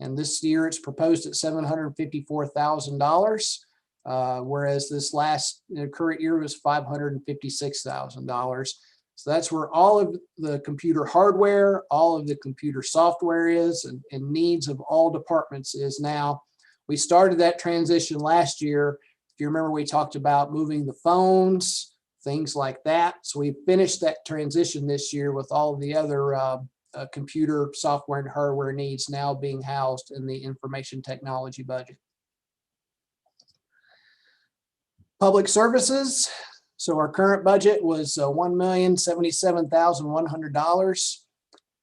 And this year it's proposed at $754,000, whereas this last current year was $556,000. So that's where all of the computer hardware, all of the computer software is, and needs of all departments is now. We started that transition last year. If you remember, we talked about moving the phones, things like that. So we finished that transition this year with all of the other computer software and hardware needs now being housed in the information technology budget. Public services. So our current budget was $1,077,100.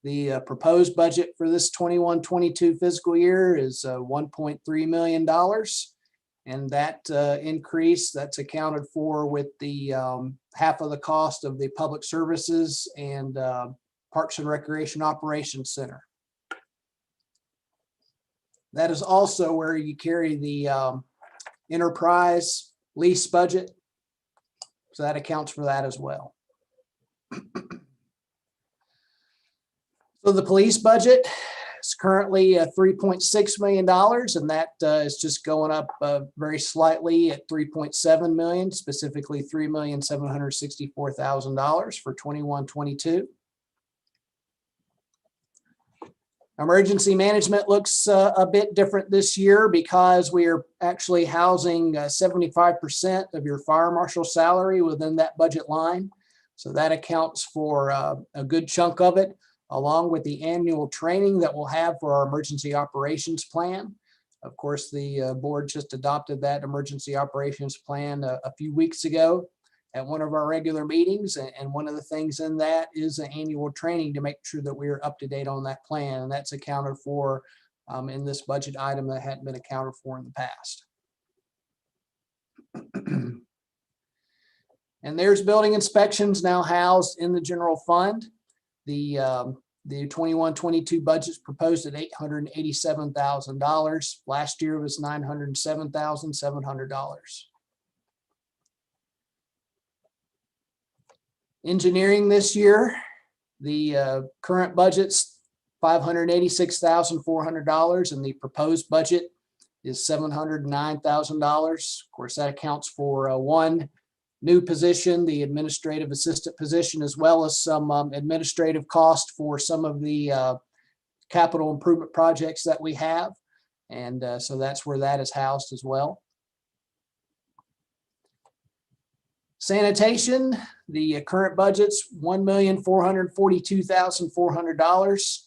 The proposed budget for this 21-22 fiscal year is $1.3 million. And that increase, that's accounted for with the half of the cost of the public services and Parks and Recreation Operations Center. That is also where you carry the enterprise lease budget. So that accounts for that as well. So the police budget is currently $3.6 million, and that is just going up very slightly at 3.7 million, specifically $3,764,000 for 21-22. Emergency management looks a bit different this year because we are actually housing 75% of your fire marshal salary within that budget line. So that accounts for a good chunk of it, along with the annual training that we'll have for our emergency operations plan. Of course, the board just adopted that emergency operations plan a few weeks ago at one of our regular meetings. And one of the things in that is an annual training to make sure that we are up to date on that plan. And that's accounted for in this budget item that hadn't been accounted for in the past. And there's building inspections now housed in the general fund. The 21-22 budget's proposed at $887,000. Last year was $907,700. Engineering this year, the current budget's $586,400, and the proposed budget is $709,000. Of course, that accounts for one new position, the administrative assistant position, as well as some administrative cost for some of the capital improvement projects that we have. And so that's where that is housed as well. Sanitation, the current budget's $1,442,400.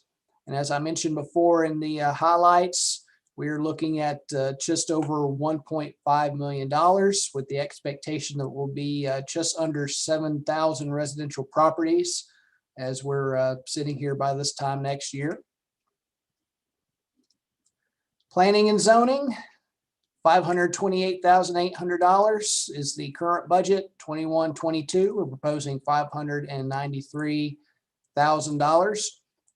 And as I mentioned before in the highlights, we're looking at just over $1.5 million with the expectation that we'll be just under 7,000 residential properties as we're sitting here by this time next year. Planning and zoning, $528,800 is the current budget. 21-22, we're proposing $593,000.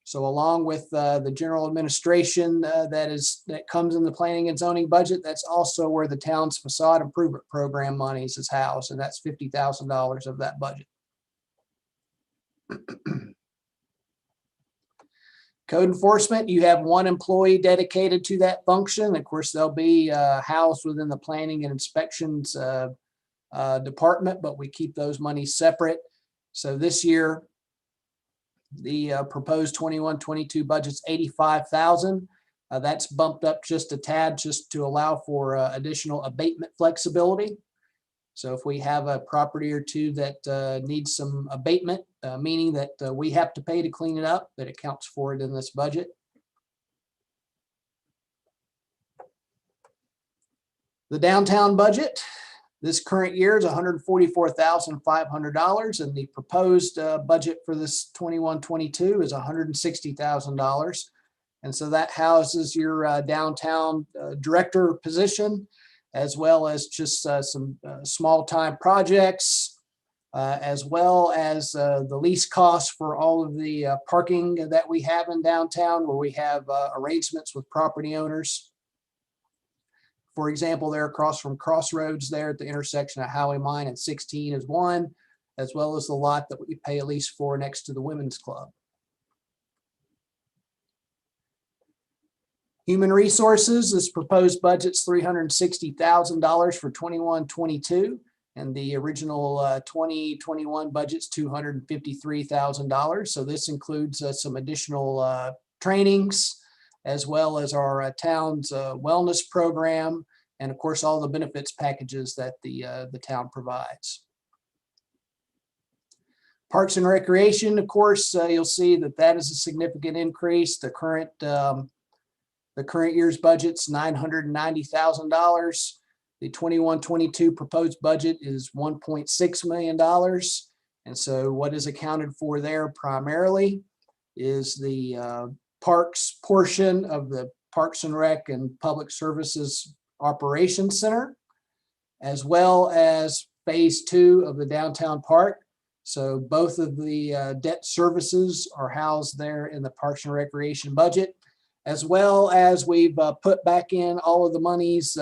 So along with the general administration that comes in the planning and zoning budget, that's also where the town's facade improvement program monies is housed, and that's $50,000 of that budget. Code enforcement, you have one employee dedicated to that function. Of course, they'll be housed within the planning and inspections department, but we keep those monies separate. So this year, the proposed 21-22 budget's $85,000. That's bumped up just a tad just to allow for additional abatement flexibility. So if we have a property or two that needs some abatement, meaning that we have to pay to clean it up, that accounts for it in this budget. The downtown budget, this current year is $144,500, and the proposed budget for this 21-22 is $160,000. And so that houses your downtown director position, as well as just some small time projects, as well as the lease costs for all of the parking that we have in downtown, where we have arrangements with property owners. For example, they're across from Crossroads there at the intersection of Highway Mine and 16 is one, as well as the lot that we pay a lease for next to the Women's Club. Human resources, this proposed budget's $360,000 for 21-22, and the original 2021 budget's $253,000. So this includes some additional trainings, as well as our town's wellness program, and of course, all the benefits packages that the town provides. Parks and Recreation, of course, you'll see that is a significant increase. The current year's budget's $990,000. The 21-22 proposed budget is $1.6 million. And so what is accounted for there primarily is the parks portion of the Parks and Rec and Public Services Operations Center, as well as Phase 2 of the downtown park. So both of the debt services are housed there in the Parks and Recreation budget, as well as we've put back in all of the monies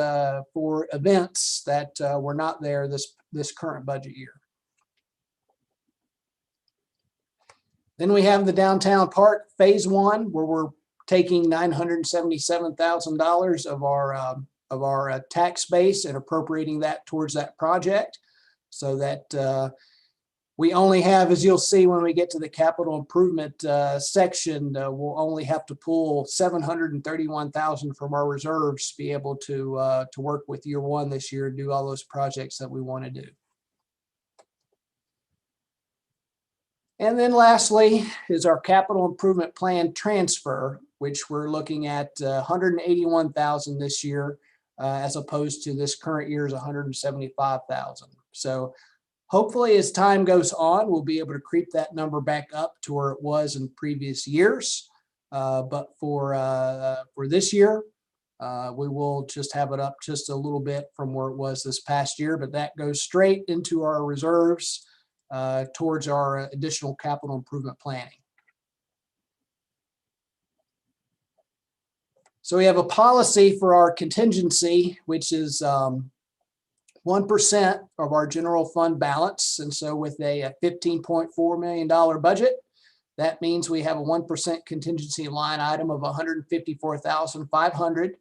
for events that were not there this current budget year. Then we have the downtown park Phase 1, where we're taking $977,000 of our tax base and appropriating that towards that project, so that we only have, as you'll see when we get to the capital improvement section, we'll only have to pull $731,000 from our reserves to be able to work with year one this year and do all those projects that we want to do. And then lastly is our capital improvement plan transfer, which we're looking at $181,000 this year, as opposed to this current year's $175,000. So hopefully, as time goes on, we'll be able to creep that number back up to where it was in previous years. But for this year, we will just have it up just a little bit from where it was this past year, but that goes straight into our reserves towards our additional capital improvement planning. So we have a policy for our contingency, which is 1% of our general fund balance. And so with a $15.4 million budget, that means we have a 1% contingency line item of $154,500.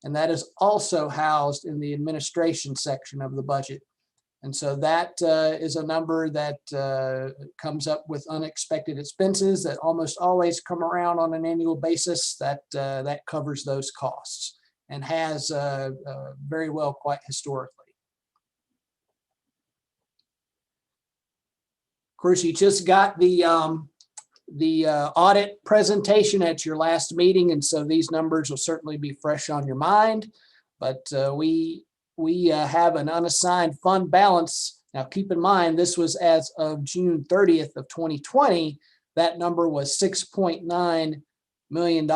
And that is also housed in the administration section of the budget. And so that is a number that comes up with unexpected expenses that almost always come around on an annual basis. That covers those costs and has very well quite historically. Of course, you just got the audit presentation at your last meeting, and so these numbers will certainly be fresh on your mind. But we have an unassigned fund balance. Now, keep in mind, this was as of June 30th of 2020. That number was $6.9 million,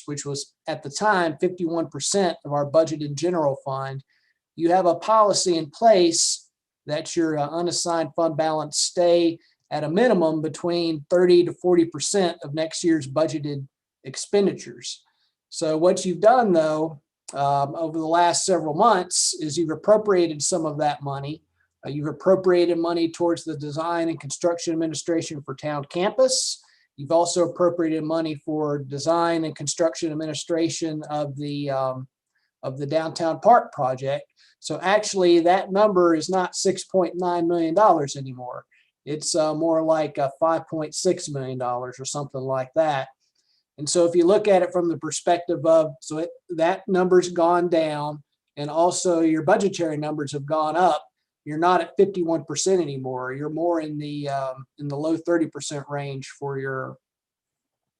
which was at the time 51% of our budgeted general fund. You have a policy in place that your unassigned fund balance stay at a minimum between 30 to 40% of next year's budgeted expenditures. So what you've done, though, over the last several months is you've appropriated some of that money. You've appropriated money towards the design and construction administration for town campus. You've also appropriated money for design and construction administration of the downtown park project. So actually that number is not $6.9 million anymore. It's more like $5.6 million or something like that. And so if you look at it from the perspective of, that number's gone down and also your budgetary numbers have gone up, you're not at 51% anymore. You're more in the low 30% range for your,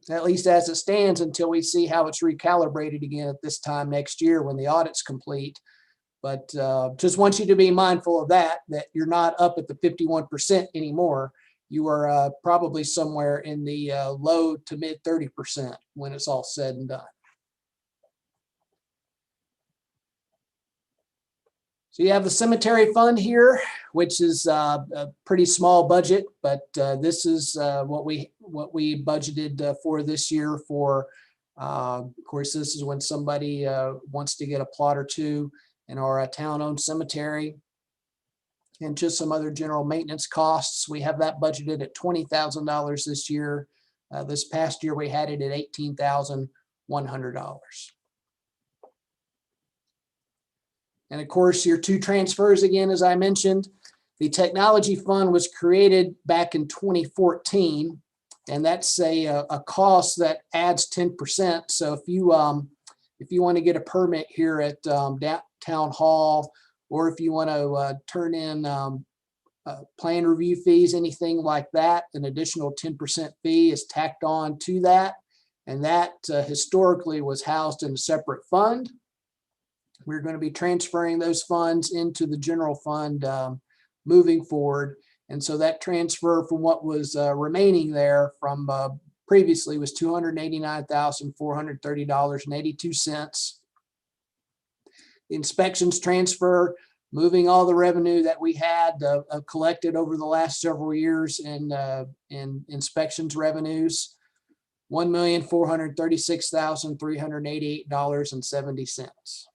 at least as it stands, until we see how it's recalibrated again at this time next year when the audit's complete. But just want you to be mindful of that you're not up at the 51% anymore. You are probably somewhere in the low to mid 30% when it's all said and done. So you have the cemetery fund here, which is a pretty small budget, but this is what we budgeted for this year. For of course, this is when somebody wants to get a plot or two in our town-owned cemetery, and just some other general maintenance costs. We have that budgeted at $20,000 this year. This past year, we had it at $18,100. And of course, your two transfers again, as I mentioned, the technology fund was created back in 2014, and that's a cost that adds 10%. So if you want to get a permit here at Town Hall, or if you want to turn in plan review fees, anything like that, an additional 10% fee is tacked on to that. And that historically was housed in a separate fund. We're going to be transferring those funds into the general fund moving forward. And so that transfer from what was remaining there from previously was $289,430.82. inspections transfer, moving all the revenue that we had collected over the last several years in inspections revenues, $1,436,388.70.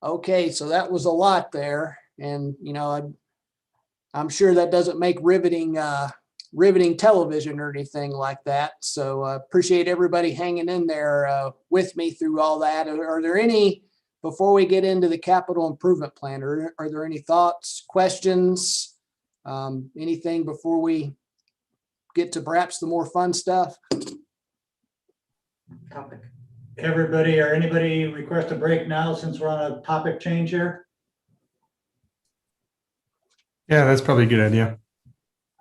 Okay, so that was a lot there, and I'm sure that doesn't make riveting television or anything like that. So appreciate everybody hanging in there with me through all that. Are there any, before we get into the capital improvement plan, are there any thoughts, questions, anything before we get to perhaps the more fun stuff? Topic. Everybody or anybody request a break now since we're on a topic change here? Yeah, that's probably a good idea.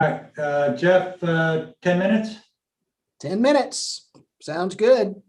All right, Jeff, 10 minutes? 10 minutes. Sounds good.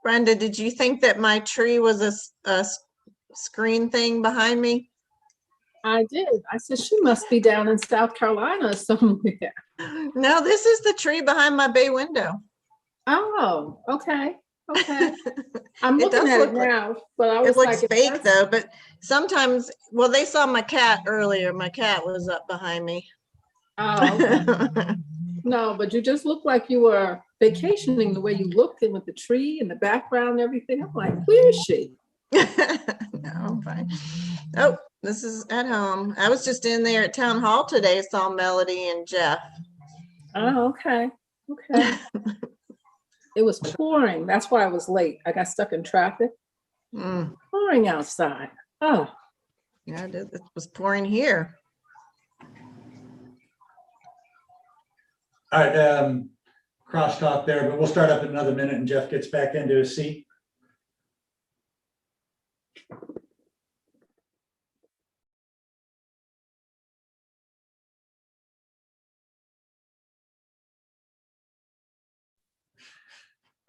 Brenda, did you think that my tree was a screen thing behind me? I did. I said, she must be down in South Carolina somewhere. No, this is the tree behind my bay window. Oh, okay. Okay. I'm It looking does at look it like- now, but I It was looks like, if fake that's- though, but sometimes, well, they saw my cat earlier. My cat was up behind me. Oh, okay. No, but you just look like you were vacationing the way you looked and with the tree and the background and everything. I'm like, where is she? No, I'm fine. Oh, this is at home. I was just in there at town hall today, saw Melody and Jeff. Oh, okay. Okay. It was pouring. That's why I was late. I got stuck in traffic. Mm, Pouring outside. Oh, yeah, it was pouring here. All right, crosstalk there, but we'll start up in another minute and Jeff gets back into his seat.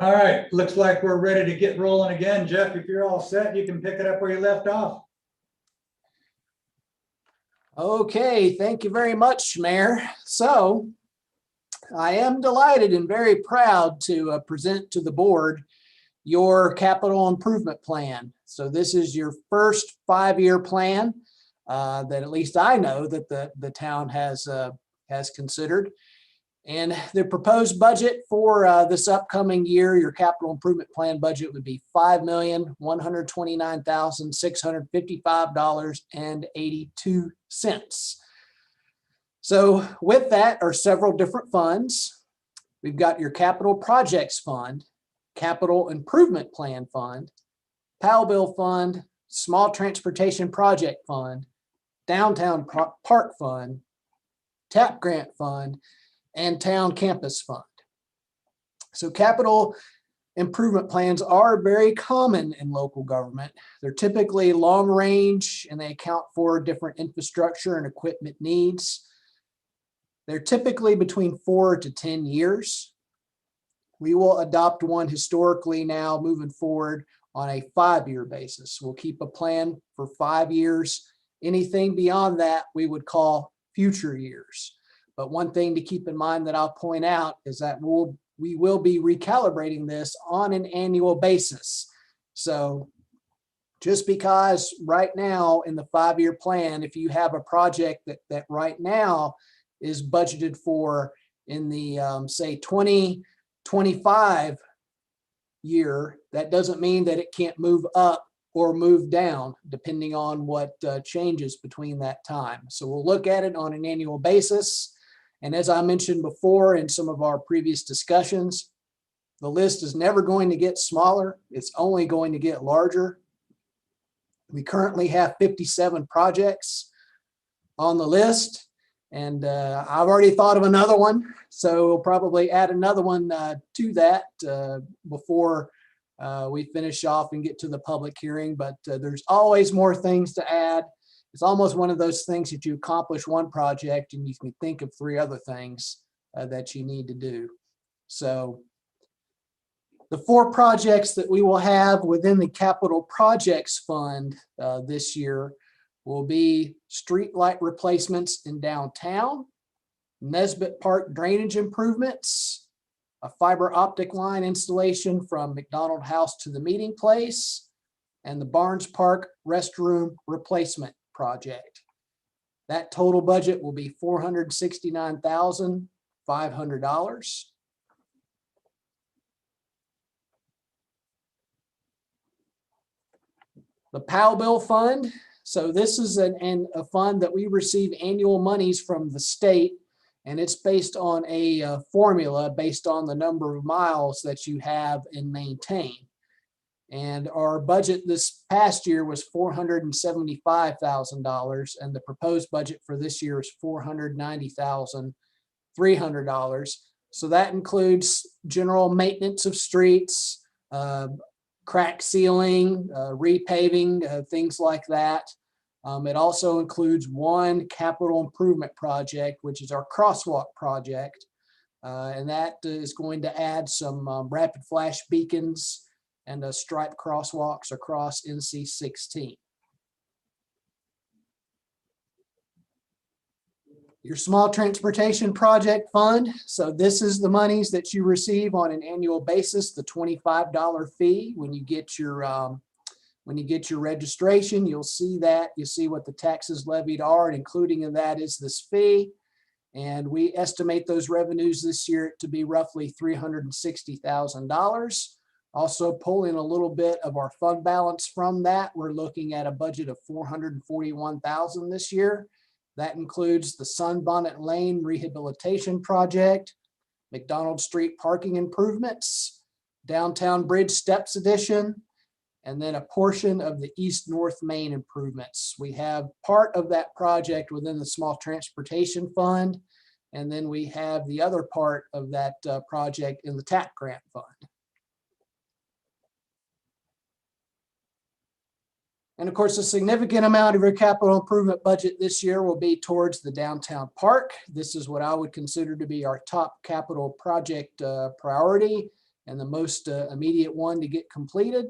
All right, looks like we're ready to get rolling again. Jeff, if you're all set, you can pick it up where you left off. Okay, thank you very much, Mayor. So I am delighted and very proud to present to the board your capital improvement plan. So this is your first 5-year plan that at least I know that the town has considered. And the proposed budget for this upcoming year, your capital improvement plan budget would be $5,129,655.82. So with that are several different funds. We've got your capital projects fund, capital improvement plan fund, PAL bill fund, small transportation project fund, downtown park fund, TAP grant fund, and town campus fund. So capital improvement plans are very common in local government. They're typically long range and they account for different infrastructure and equipment needs. They're typically between 4 to 10 years. We will adopt one historically now moving forward on a 5-year basis. We'll keep a plan for 5 years. Anything beyond that, we would call future years. But one thing to keep in mind that I'll point out is that we will be recalibrating this on an annual basis. So just because right now in the 5-year plan, if you have a project that right now is budgeted for in the say 2025 year, that doesn't mean that it can't move up or move down depending on what changes between that time. So we'll look at it on an annual basis. And as I mentioned before in some of our previous discussions, the list is never going to get smaller. It's only going to get larger. We currently have 57 projects on the list, and I've already thought of another one. So we'll probably add another one to that before we finish off and get to the public hearing, but there's always more things to add. It's almost one of those things that you accomplish one project and you can think of 3 other things that you need to do. So the 4 projects that we will have within the capital projects fund this year will be street light replacements in downtown, Nesbitt Park drainage improvements, a fiber optic line installation from McDonald House to the meeting place, and the Barnes Park restroom replacement project. That total budget will be $469,500. The PAL bill fund. So this is a fund that we receive annual monies from the state, and it's based on a formula based on the number of miles that you have and maintain. And our budget this past year was $475,000, and the proposed budget for this year is $490,300. So that includes general maintenance of streets, crack sealing, repaving, things like that. It also includes one capital improvement project, which is our crosswalk project. And that is going to add some rapid flash beacons and striped crosswalks across NC 16. Your small transportation project fund. So this is the monies that you receive on an annual basis, the $25 fee. When you get your registration, you'll see that. You see what the taxes levied are, and including in that is this fee. And we estimate those revenues this year to be roughly $360,000. Also pulling a little bit of our fund balance from that, we're looking at a budget of $441,000 this year. That includes the Sunbonnet Lane Rehabilitation Project, McDonald Street parking improvements, Downtown Bridge Steps Addition, and then a portion of the East North Main improvements. We have part of that project within the Small Transportation Fund, and then we have the other part of that project in the TAP Grant Fund. And of course, a significant amount of your capital improvement budget this year will be towards the downtown park. This is what I would consider to be our top capital project priority and the most immediate one to get completed.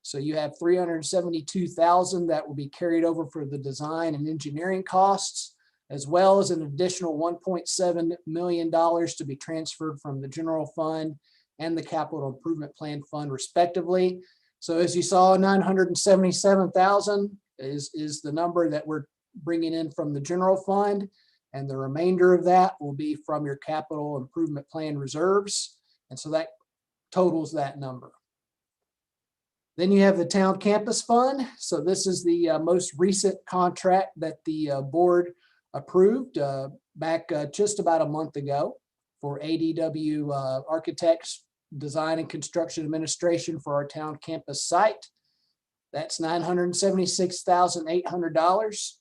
So you have $372,000 that will be carried over for the design and engineering costs, as well as an additional $1.7 million to be transferred from the general fund and the capital improvement plan fund respectively. So as you saw, 977,000 is the number that we're bringing in from the general fund, and the remainder of that will be from your capital improvement plan reserves. And so that totals that number. Then you have the town campus fund. So this is the most recent contract that the board approved back just about a month ago for ADW Architects Design and Construction Administration for our town campus site. That's $976,800.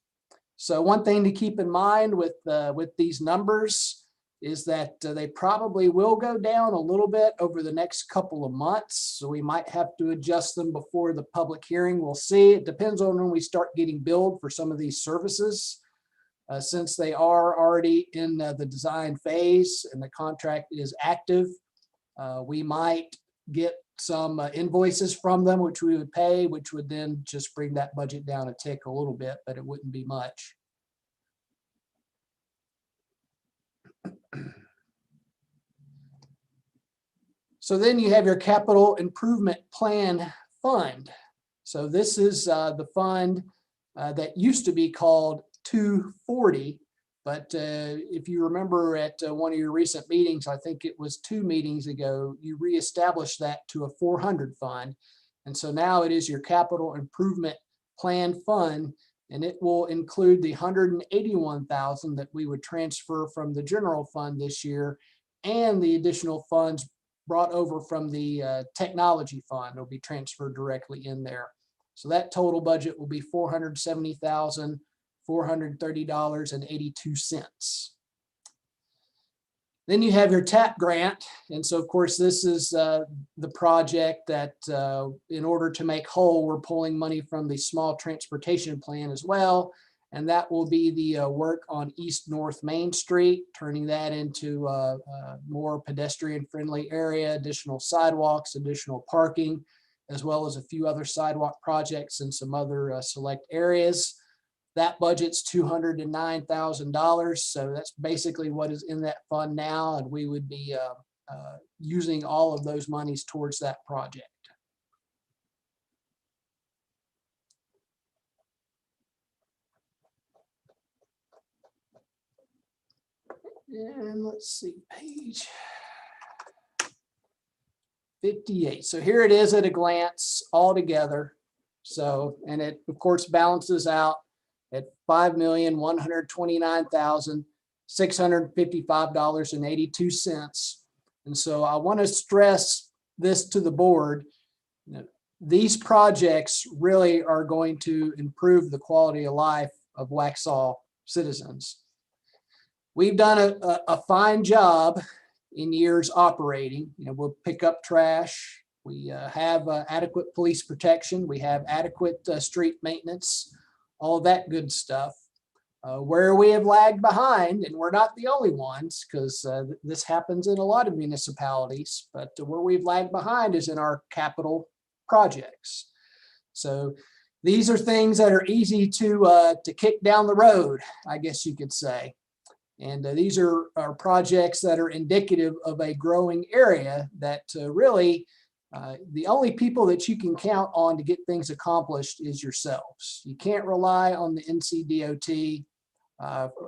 So one thing to keep in mind with these numbers is that they probably will go down a little bit over the next couple of months. So we might have to adjust them before the public hearing. We'll see. It depends on when we start getting billed for some of these services. Since they are already in the design phase and the contract is active, we might get some invoices from them, which we would pay, which would then just bring that budget down a tick a little bit, but it wouldn't be much. So then you have your capital improvement plan fund. So this is the fund that used to be called 240. But if you remember at one of your recent meetings, I think it was 2 meetings ago, you reestablished that to a 400 fund. And so now it is your capital improvement plan fund, and it will include the $181,000 that we would transfer from the general fund this year and the additional funds brought over from the technology fund will be transferred directly in there. So that total budget will be $470,430.82. Then you have your TAP grant. And so of course, this is the project that in order to make whole, we're pulling money from the small transportation plan as well. And that will be the work on East North Main Street, turning that into a more pedestrian friendly area, additional sidewalks, additional parking, as well as a few other sidewalk projects in some other select areas. That budget's $209,000. So that's basically what is in that fund now. And we would be using all of those monies towards that project. And let's see, page 58. So here it is at a glance all together. So, and it of course balances out at $5,129,655.82. And so I want to stress this to the board. You know, these projects really are going to improve the quality of life of Waxhaw citizens. We've done a fine job in years operating. You know, we'll pick up trash. We have adequate police protection. We have adequate street maintenance, all that good stuff. Where we have lagged behind, and we're not the only ones, because this happens in a lot of municipalities, but where we've lagged behind is in our capital projects. So these are things that are easy to kick down the road, I guess you could say. And these are projects that are indicative of a growing area that really the only people that you can count on to get things accomplished is yourselves. You can't rely on the NCDOT,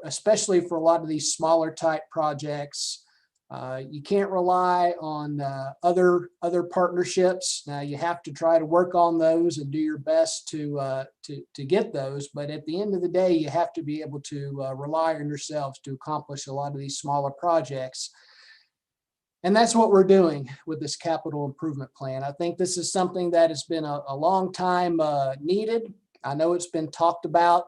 especially for a lot of these smaller type projects. You can't rely on other partnerships. Now you have to try to work on those and do your best to get those. But at the end of the day, you have to be able to rely on yourselves to accomplish a lot of these smaller projects. And that's what we're doing with this capital improvement plan. I think this is something that has been a long time needed. I know it's been talked about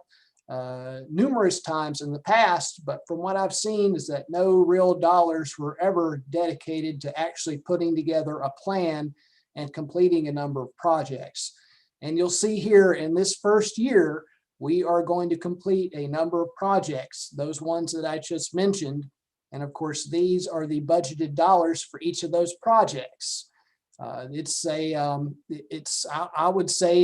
numerous times in the past, but from what I've seen is that no real dollars were ever dedicated to actually putting together a plan and completing a number of projects. And you'll see here in this first year, we are going to complete a number of projects, those ones that I just mentioned. And of course, these are the budgeted dollars for each of those projects. I would say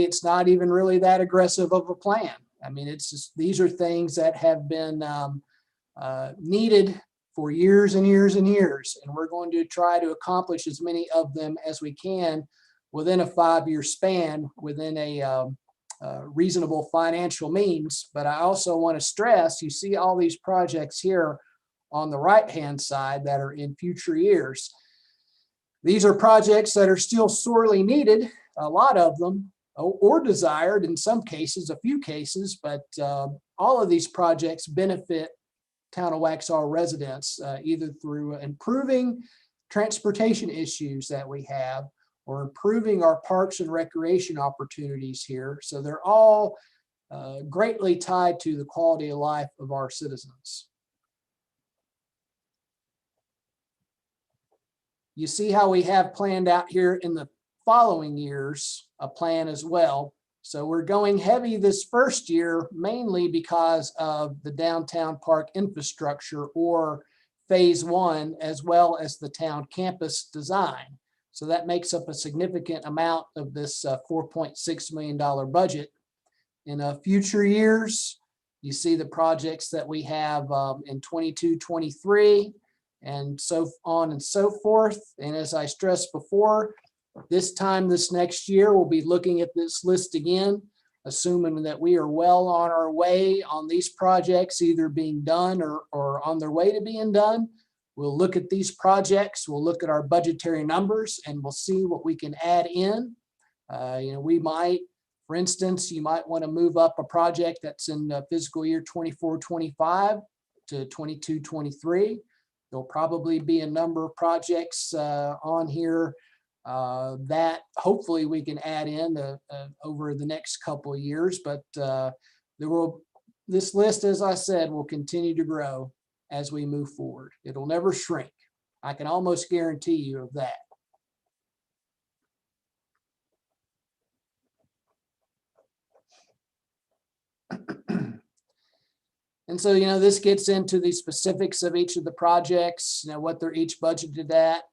it's not even really that aggressive of a plan. I mean, it's just, these are things that have been needed for years and years and years. And we're going to try to accomplish as many of them as we can within a 5-year span, within a reasonable financial means. But I also want to stress, you see all these projects here on the right-hand side that are in future years. These are projects that are still sorely needed, a lot of them, or desired in some cases, a few cases, but all of these projects benefit Town of Waxhaw residents either through improving transportation issues that we have or improving our parks and recreation opportunities here. So they're all greatly tied to the quality of life of our citizens. You see how we have planned out here in the following years a plan as well. So we're going heavy this first year mainly because of the downtown park infrastructure, or phase 1, as well as the town campus design. So that makes up a significant amount of this $4.6 million budget. In future years, you see the projects that we have in 22-23 and so on and so forth. And as I stressed before, this time this next year, we'll be looking at this list again, assuming that we are well on our way on these projects, either being done or on their way to being done. We'll look at these projects, we'll look at our budgetary numbers, and we'll see what we can add in. We might, for instance, you might want to move up a project that's in fiscal year 24-25 to 22-23. There'll probably be a number of projects on here that hopefully we can add in over the next couple of years. But this list, as I said, will continue to grow as we move forward. It'll never shrink. I can almost guarantee you of that. And so, this gets into the specifics of each of the projects, what they're each budgeted at.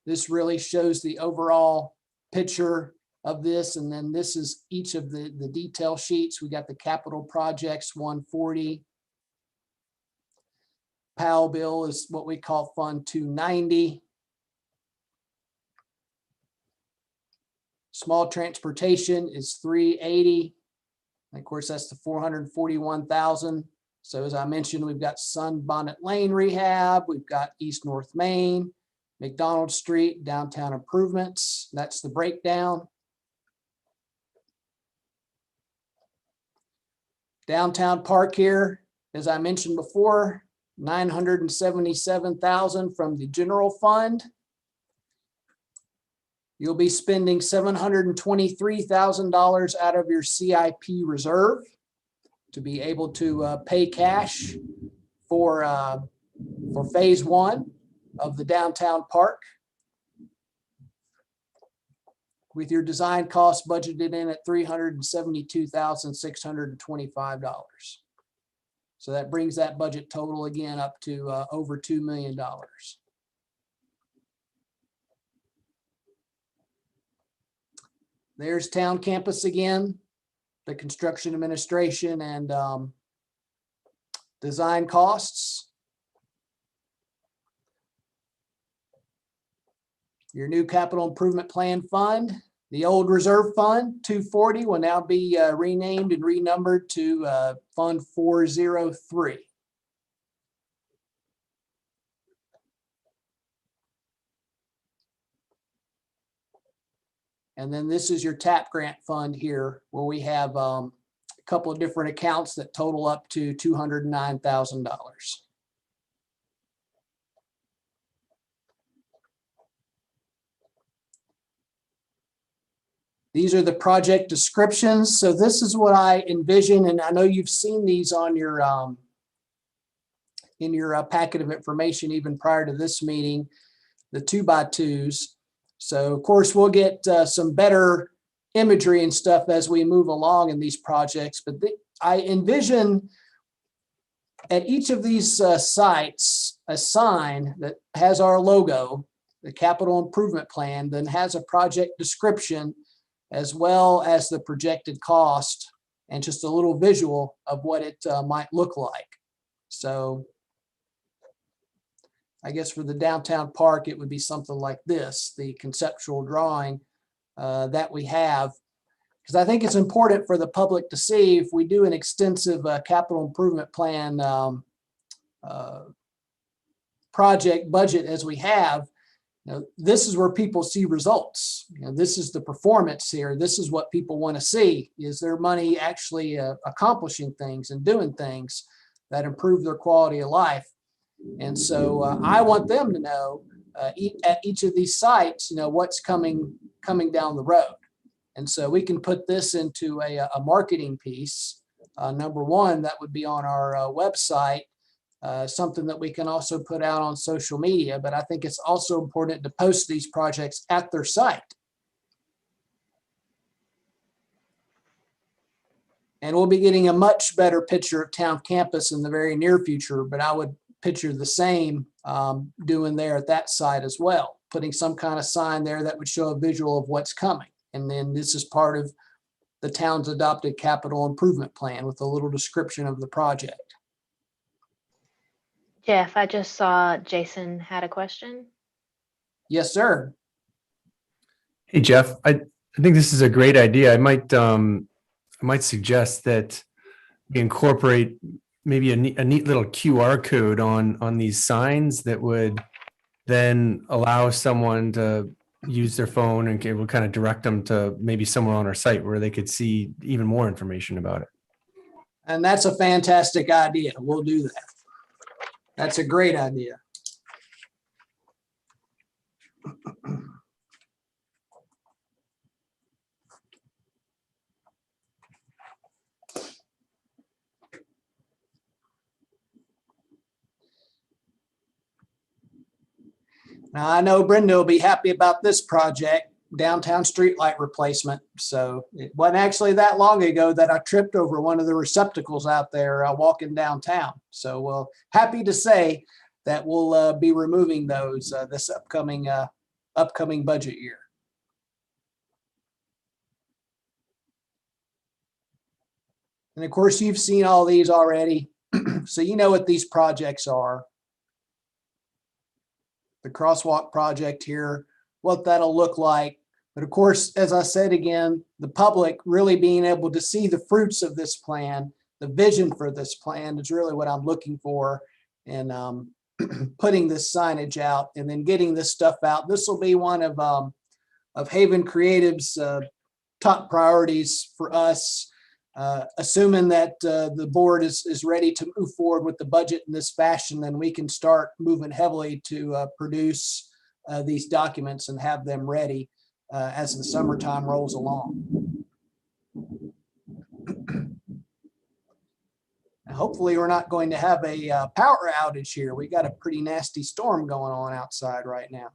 This really shows the overall picture of this. And then this is each of the detail sheets. We got the capital projects, 140. PAL bill is what we call Fund 290. Small transportation is 380. And of course, that's the 441,000. So as I mentioned, we've got Sunbonnet Lane rehab, we've got East North Main, McDonald Street, downtown improvements. That's the breakdown. Downtown park here, as I mentioned before, 977,000 from the general fund. You'll be spending $723,000 out of your CIP reserve to be able to pay cash for phase 1 of the downtown park, with your design costs budgeted in at $372,625. So that brings that budget total again up to over $2 million. There's town campus again, the construction administration and design costs. Your new capital improvement plan fund, the old reserve fund, 240, will now be renamed and renumbered to Fund 403. And then this is your TAP grant fund here, where we have a couple of different accounts that total up to $209,000. These are the project descriptions. So this is what I envision, and I know you've seen these on your in your packet of information even prior to this meeting, the 2x2s. So of course we'll get some better imagery and stuff as we move along in these projects, but I envision at each of these sites a sign that has our logo, the capital improvement plan, then has a project description as well as the projected cost and just a little visual of what it might look like. So I guess for the downtown park, it would be something like this, the conceptual drawing that we have. Because I think it's important for the public to see if we do an extensive capital improvement plan project budget as we have, this is where people see results. This is the performance here. This is what people want to see. Is their money actually accomplishing things and doing things that improve their quality of life? And so I want them to know at each of these sites, what's coming down the road. And so we can put this into a marketing piece. Number one, that would be on our website, something that we can also put out on social media. But I think it's also important to post these projects at their site. And we'll be getting a much better picture of town campus in the very near future, but I would picture the same doing there at that site as well, putting some kind of sign there that would show a visual of what's coming. And then this is part of the town's adopted capital improvement plan with a little description of the project. Jeff, I just saw Jason had a question. Yes, sir. Hey, Jeff, I think this is a great idea. I might suggest that we incorporate maybe a neat little QR code on these signs that would then allow someone to use their phone and it will kind of direct them to maybe somewhere on our site where they could see even more information about it. And that's a fantastic idea. We'll do that. That's a great idea. Now, I know Brenda will be happy about this project, downtown streetlight replacement. So it wasn't actually that long ago that I tripped over one of the receptacles out there walking downtown. So happy to say that we'll be removing those this upcoming budget year. And of course, you've seen all these already. So you know what these projects are. The crosswalk project here, what that'll look like. But of course, as I said again, the public really being able to see the fruits of this plan, the vision for this plan is really what I'm looking for. And putting this signage out and then getting this stuff out. This will be one of Haven Creative's top priorities for us, assuming that the board is ready to move forward with the budget in this fashion, then we can start moving heavily to produce these documents and have them ready as the summertime rolls along. Hopefully we're not going to have a power outage here. We got a pretty nasty storm going on outside right now.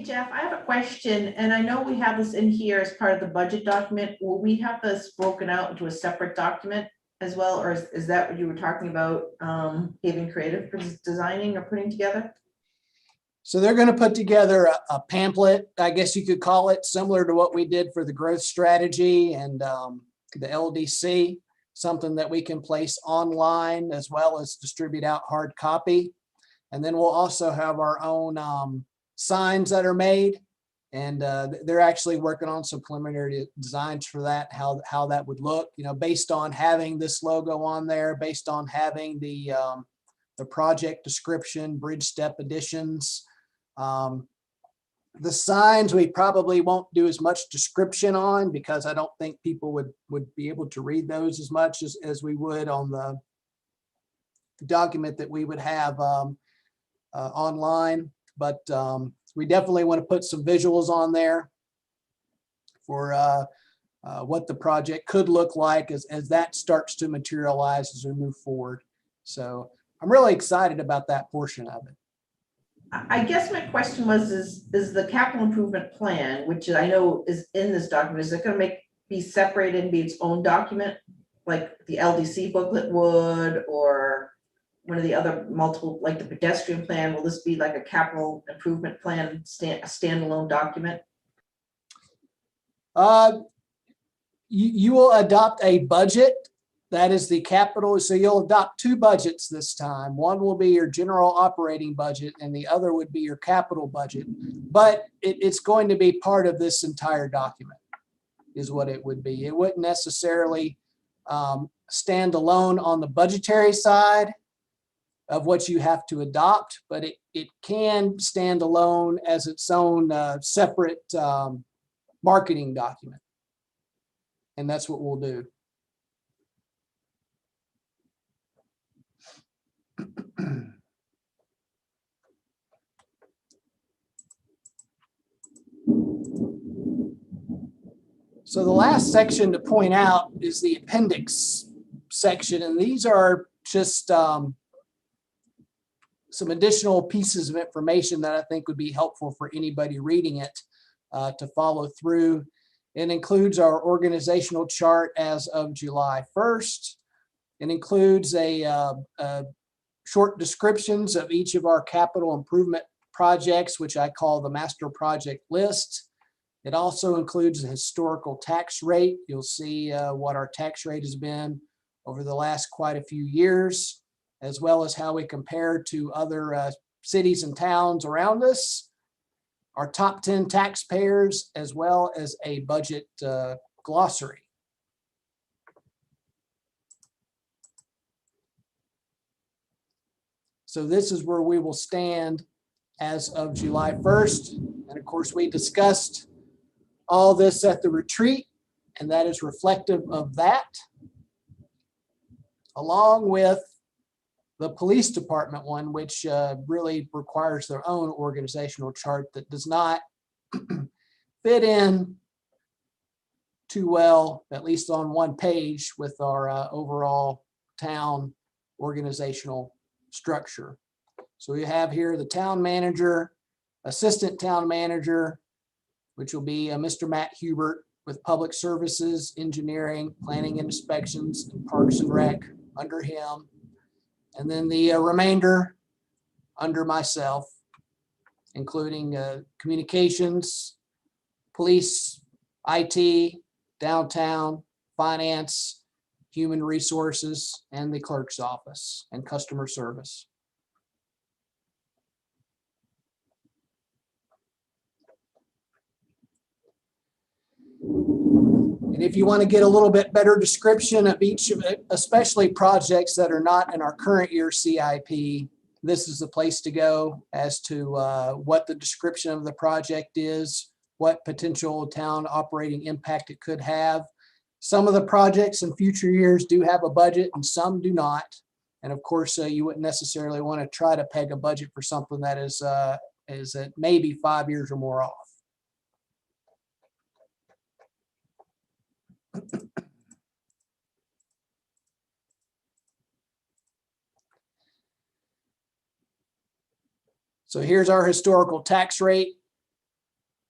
Jeff, I have a question, and I know we have this in here as part of the budget document. Will we have this broken out into a separate document as well, or is that what you were talking about, Haven Creative designing or putting together? So they're going to put together a pamphlet, I guess you could call it, similar to what we did for the growth strategy and the LDC, something that we can place online as well as distribute out hard copy. And then we'll also have our own signs that are made. And they're actually working on some preliminary designs for that, how that would look, you know, based on having this logo on there, based on having the project description, bridge step additions. The signs we probably won't do as much description on because I don't think people would be able to read those as much as we would on the document that we would have online. But we definitely want to put some visuals on there for what the project could look like as that starts to materialize as we move forward. So I'm really excited about that portion of it. I guess my question was, is the capital improvement plan, which I know is in this document, is it gonna be separated and be its own document? Like the LDC booklet would, or one of the other multiple, like the pedestrian plan, will this be like a capital improvement plan, a standalone document? You will adopt a budget. That is the capital. So you'll adopt two budgets this time. One will be your general operating budget and the other would be your capital budget. But it's going to be part of this entire document is what it would be. It wouldn't necessarily stand alone on the budgetary side of what you have to adopt, but it can stand alone as its own separate marketing document. And that's what we'll do. So the last section to point out is the appendix section, and these are just some additional pieces of information that I think would be helpful for anybody reading it to follow through. It includes our organizational chart as of July 1st. It includes a short descriptions of each of our capital improvement projects, which I call the master project list. It also includes a historical tax rate. You'll see what our tax rate has been over the last quite a few years, as well as how we compare to other cities and towns around us, our top 10 taxpayers, as well as a budget glossary. So this is where we will stand as of July 1st. And of course, we discussed all this at the retreat, and that is reflective of that, along with the police department one, which really requires their own organizational chart that does not fit in too well, at least on one page, with our overall town organizational structure. So we have here the town manager, assistant town manager, which will be Mr. Matt Hubert with public services, engineering, planning and inspections, and parks and rec under him. And then the remainder under myself, including communications, police, IT, downtown, finance, human resources, and the clerk's office and customer service. And if you want to get a little bit better description of each of it, especially projects that are not in our current year CIP, this is the place to go as to what the description of the project is, what potential town operating impact it could have. Some of the projects in future years do have a budget and some do not. And of course, you wouldn't necessarily want to try to peg a budget for something that is at maybe 5 years or more off. So here's our historical tax rate.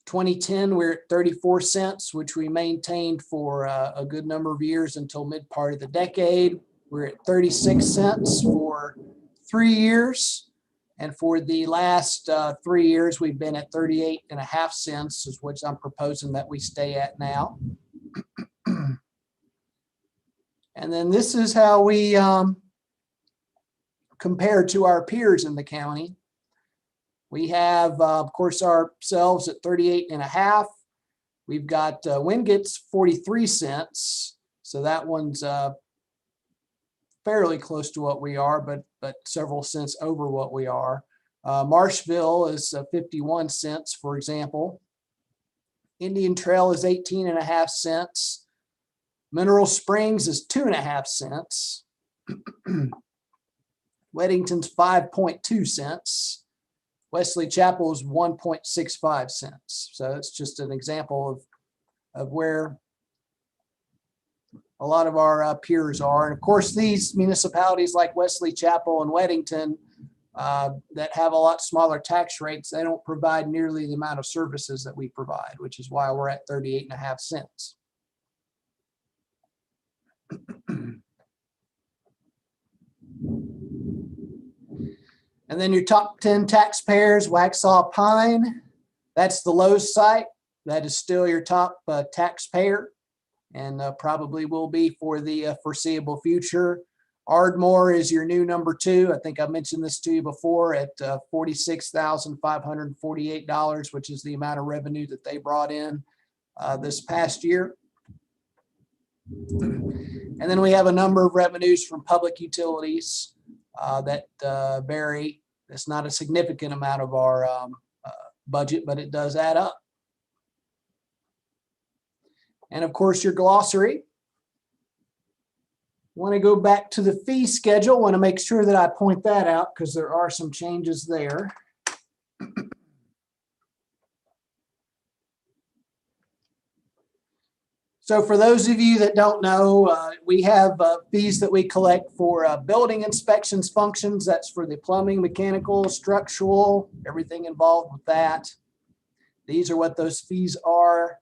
2010, we're at 34 cents, which we maintained for a good number of years until mid part of the decade. We're at 36 cents for 3 years. And for the last 3 years, we've been at 38.5 cents, is which I'm proposing that we stay at now. And then this is how we compare to our peers in the county. We have, of course, ourselves at 38.5. We've got Wingett's 43 cents. So that one's fairly close to what we are, but several cents over what we are. Marshville is 51 cents, for example. Indian Trail is 18.5 cents. Mineral Springs is 2.5 cents. Weddington's 5.2 cents. Wesley Chapel is 1.65 cents. So it's just an example of where a lot of our peers are. And of course, these municipalities like Wesley Chapel and Weddington that have a lot smaller tax rates, they don't provide nearly the amount of services that we provide, which is why we're at 38.5 cents. And then your top 10 taxpayers, Waxhaw Pine, that's the Lowe's site. That is still your top taxpayer and probably will be for the foreseeable future. Ardmore is your new number 2. I think I mentioned this to you before at $46,548, which is the amount of revenue that they brought in this past year. And then we have a number of revenues from public utilities that vary. It's not a significant amount of our budget, but it does add up. And of course, your glossary. Want to go back to the fee schedule. Want to make sure that I point that out because there are some changes there. So for those of you that don't know, we have fees that we collect for building inspections functions. That's for the plumbing, mechanical, structural, everything involved with that. These are what those fees are.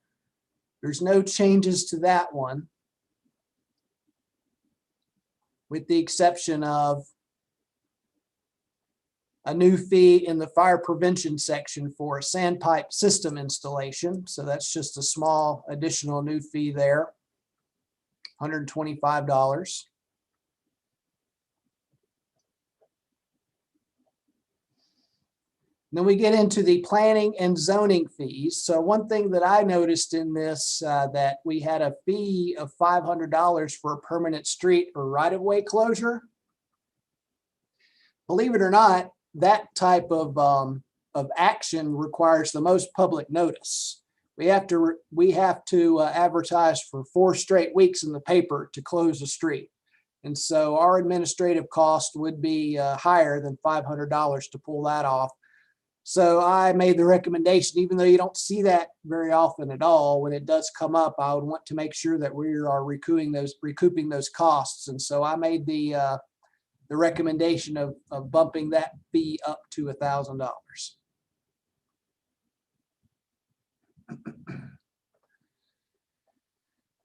There's no changes to that one, with the exception of a new fee in the fire prevention section for a sandpipe system installation. So that's just a small additional new fee there, $125. Then we get into the planning and zoning fees. So one thing that I noticed in this, that we had a fee of $500 for a permanent street or right-of-way closure. Believe it or not, that type of action requires the most public notice. We have to advertise for 4 straight weeks in the paper to close a street. And so our administrative cost would be higher than $500 to pull that off. So I made the recommendation, even though you don't see that very often at all, when it does come up, I would want to make sure that we are recouping those costs. And so I made the recommendation of bumping that fee up to $1,000.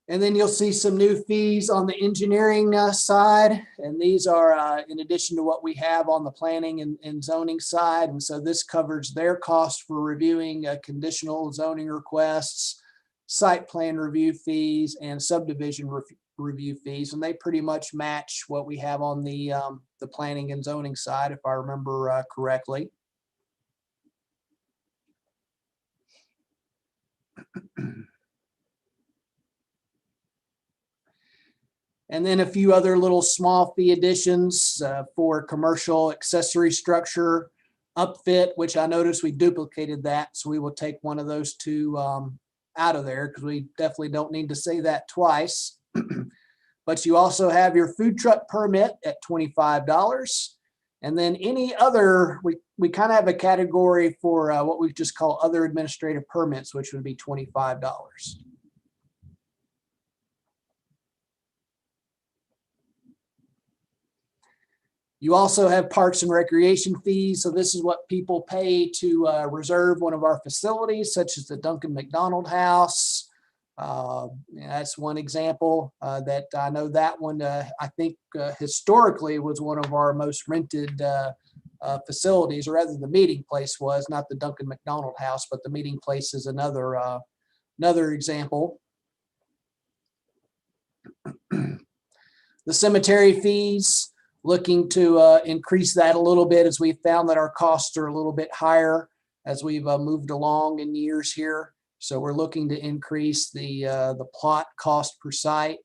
And then you'll see some new fees on the engineering side. And these are in addition to what we have on the planning and zoning side. And so this covers their cost for reviewing conditional zoning requests, site plan review fees, and subdivision review fees. And they pretty much match what we have on the planning and zoning side, if I remember correctly. And then a few other little small fee additions for commercial accessory structure upfit, which I noticed we duplicated that. So we will take one of those two out of there because we definitely don't need to say that twice. But you also have your food truck permit at $25. And then any other, we kind of have a category for what we just call other administrative permits, which would be $25. You also have parks and recreation fees. So this is what people pay to reserve one of our facilities, such as the Duncan McDonald House. That's one example that I know that one, I think historically was one of our most rented facilities, or rather the meeting place was, not the Duncan McDonald House, but the meeting place is another example. The cemetery fees, looking to increase that a little bit as we found that our costs are a little bit higher as we've moved along in years here. So we're looking to increase the plot cost per site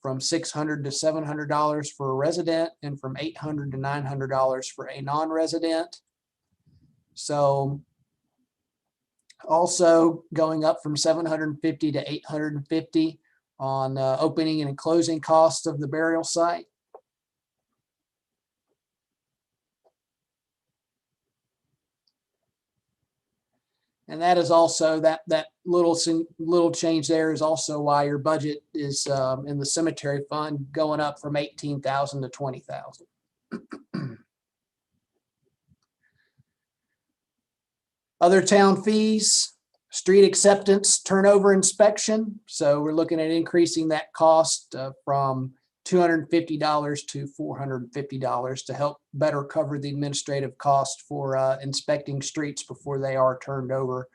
from $600 to $700 for a resident and from $800 to $900 for a non-resident. So also going up from $750 to $850 on opening and closing costs of the burial site. And that is also that little change there is also why your budget is in the cemetery fund going up from 18,000 to 20,000. Other town fees, street acceptance, turnover inspection. So we're looking at increasing that cost from $250 to $450 to help better cover the administrative cost for inspecting streets before they are turned over.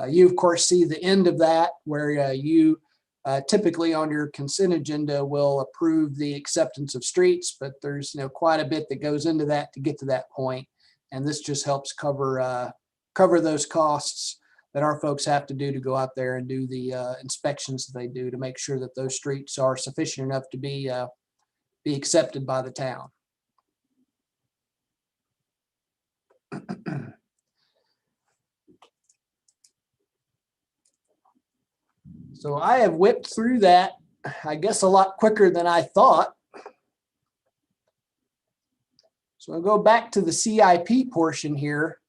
You of course see the end of that where you typically on your consent agenda will approve the acceptance of streets, but there's quite a bit that goes into that to get to that point. And this just helps cover those costs that our folks have to do to go out there and do the inspections that they do to make sure that those streets are sufficient enough to be accepted by the town. So I have whipped through that, I guess, a lot quicker than I thought. So I'll go back to the CIP portion here.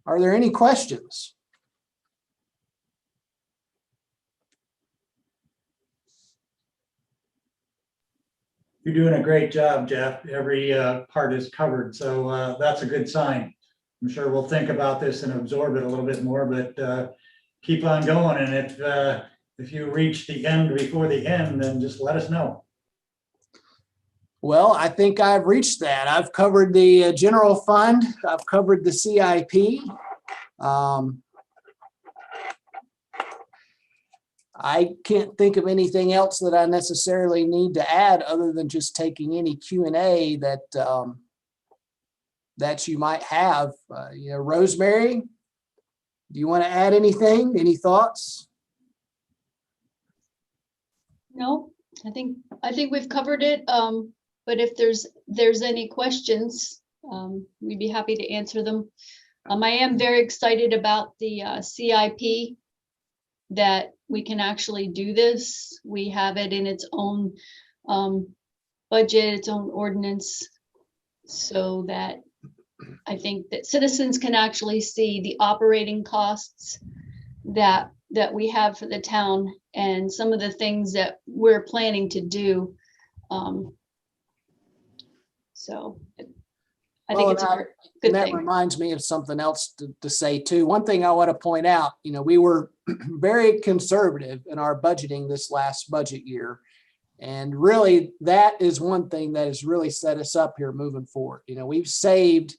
Are there any questions? You're doing a great job, Jeff. Every part is covered, so that's a good sign. I'm sure we'll think about this and absorb it a little bit more, but keep on going. And if you reach the end before the end, then just let us know. Well, I think I've reached that. I've covered the general fund. I've covered the CIP. I can't think of anything else that I necessarily need to add other than just taking any Q&A that you might have. Rosemary, do you want to add anything? Any thoughts? No, I think we've covered it. But if there's any questions, we'd be happy to answer them. I am very excited about the CIP, that we can actually do this. We have it in its own budget, its own ordinance, so that I think that citizens can actually see the operating costs that we have for the town and some of the things that we're planning to do. So I think it's a good that thing. reminds me of something else to say too. One thing I want to point out, we were very conservative in our budgeting this last budget year. And really, that is one thing that has really set us up here moving forward. We've saved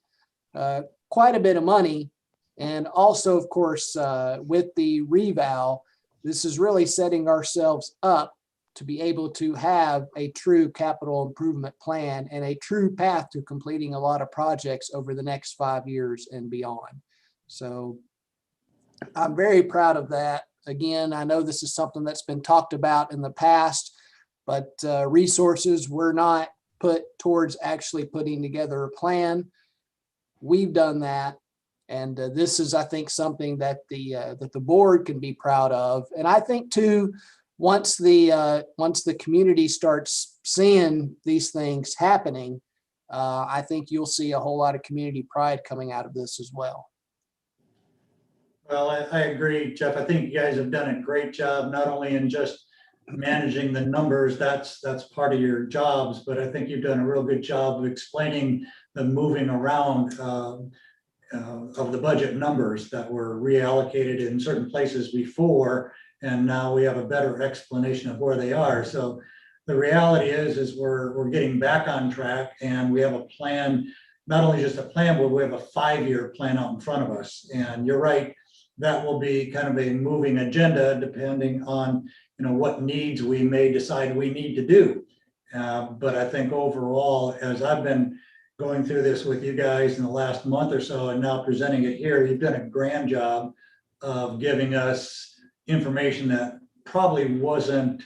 quite a bit of money. And also, of course, with the reval, this is really setting ourselves up to be able to have a true capital improvement plan and a true path to completing a lot of projects over the next 5 years and beyond. So I'm very proud of that. Again, I know this is something that's been talked about in the past, but resources were not put towards actually putting together a plan. We've done that. And this is, I think, something that the board can be proud of. And I think too, once the community starts seeing these things happening, I think you'll see a whole lot of community pride coming out of this as well. Well, I agree, Jeff. I think you guys have done a great job, not only in just managing the numbers, that's part of your jobs, but I think you've done a real good job of explaining the moving around of the budget numbers that were reallocated in certain places before, and now we have a better explanation of where they are. So the reality is we're getting back on track, and we have a plan, not only just a plan, but we have a 5-year plan out in front of us. And you're right, that will be kind of a moving agenda depending on, you know, what needs we may decide we need to do. But I think overall, as I've been going through this with you guys in the last month or so, and now presenting it here, you've done a grand job of giving us information that probably wasn't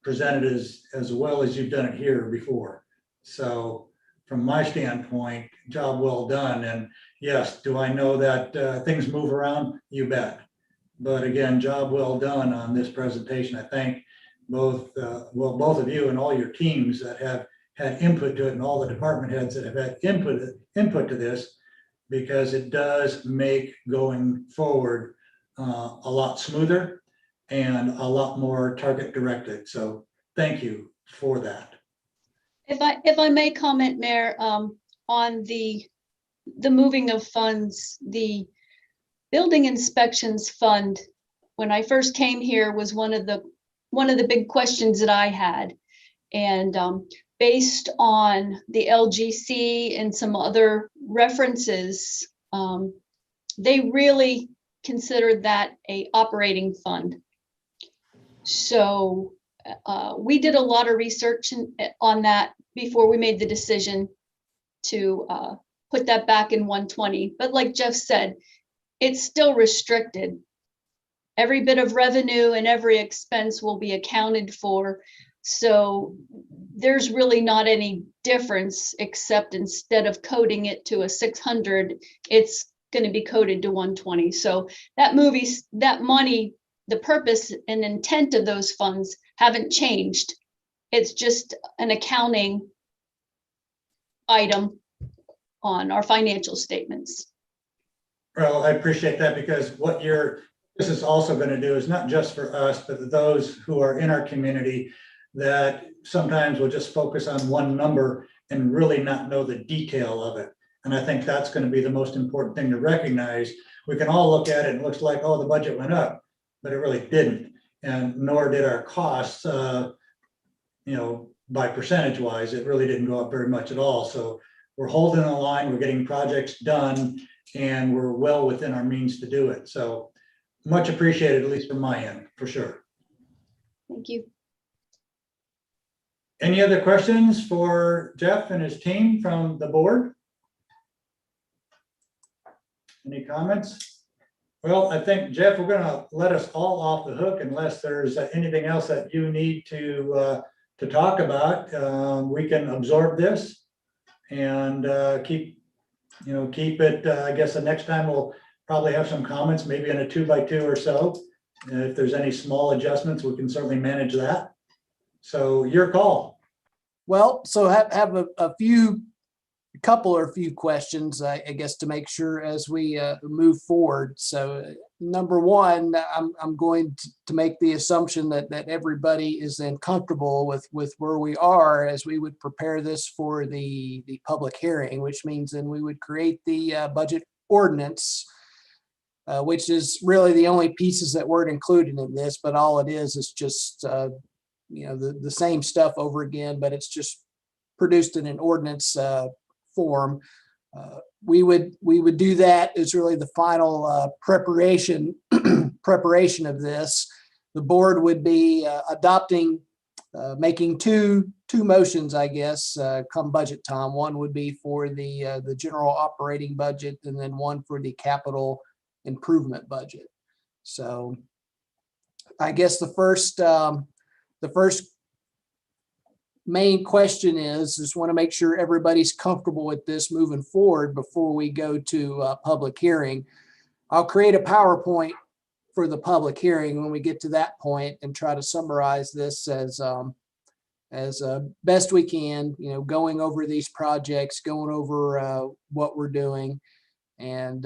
presented as well as you've done it here before. So from my standpoint, job well done. And yes, do I know that things move around? You bet. But again, job well done on this presentation. I thank both of you and all your teams that have had input to it, and all the department heads that have had input to this, because it does make going forward a lot smoother and a lot more target directed. So thank you for that. If I may comment, Mayor, on the moving of funds, the building inspections fund, when I first came here, was one of the big questions that I had. And based on the LGC and some other references, they really considered that a operating fund. So we did a lot of research on that before we made the decision to put that back in 120. But like Jeff said, it's still restricted. Every bit of revenue and every expense will be accounted for. So there's really not any difference, except instead of coding it to a 600, it's going to be coded to 120. So that money, the purpose and intent of those funds haven't changed. It's just an accounting item on our financial statements. Well, I appreciate that, because what this is also going to do is not just for us, but those who are in our community that sometimes will just focus on one number and really not know the detail of it. And I think that's going to be the most important thing to recognize. We can all look at it and it looks like, oh, the budget went up, but it really didn't. And nor did our costs, by percentage wise, it really didn't go up very much at all. So we're holding the line, we're getting projects done, and we're well within our means to do it. So much appreciated, at least from my end, for sure. Thank you. Any other questions for Jeff and his team from the board? Any comments? Well, I think, Jeff, we're going to let us all off the hook unless there's anything else that you need to talk about. We can absorb this and keep it. I guess the next time we'll probably have some comments, maybe in a 2x2 or so. And if there's any small adjustments, we can certainly manage that. So your call. Well, so have a few questions, I guess, to make sure as we move forward. So number one, I'm going to make the assumption that everybody is then comfortable with where we are as we would prepare this for the public hearing, which means then we would create the budget ordinance, which is really the only pieces that weren't included in this, but all it is just the same stuff over again, but it's just produced in an ordinance form. We would do that as really the final preparation of this. The board would be adopting, making two motions, I guess, come budget time. One would be for the general operating budget, and then one for the capital improvement budget. So I guess the first main question is just want to make sure everybody's comfortable with this moving forward before we go to public hearing. I'll create a PowerPoint for the public hearing when we get to that point and try to summarize this as best we can, going over these projects, going over what we're doing. And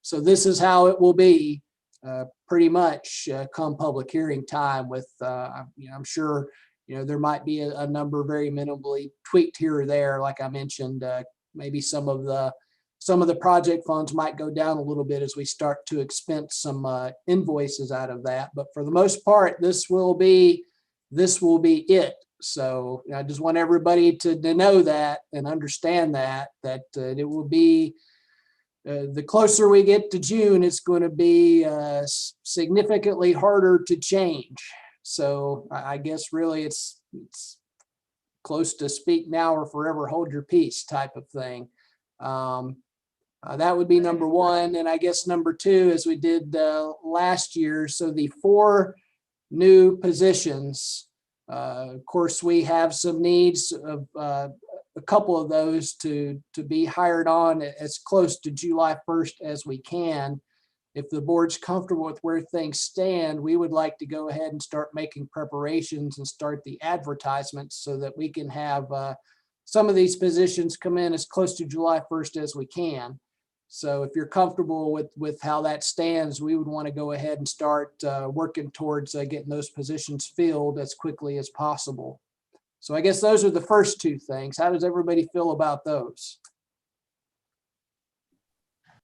so this is how it will be. pretty much come public hearing time with, I'm sure, there might be a number very minimally tweaked here or there. Like I mentioned, maybe some of the project funds might go down a little bit as we start to expense some invoices out of that. But for the most part, this will be it. So I just want everybody to know that and understand that it will be, the closer we get to June, it's going to be significantly harder to change. So I guess really it's close to speak now or forever hold your peace type of thing. That would be number one. And I guess number two, as we did last year, so the 4 new positions, of course, we have some needs of a couple of those to be hired on as close to July 1st as we can. If the board's comfortable with where things stand, we would like to go ahead and start making preparations and start the advertisements so that we can have some of these positions come in as close to July 1st as we can. So if you're comfortable with how that stands, we would want to go ahead and start working towards getting those positions filled as quickly as possible. So I guess those are the first 2 things. How does everybody feel about those?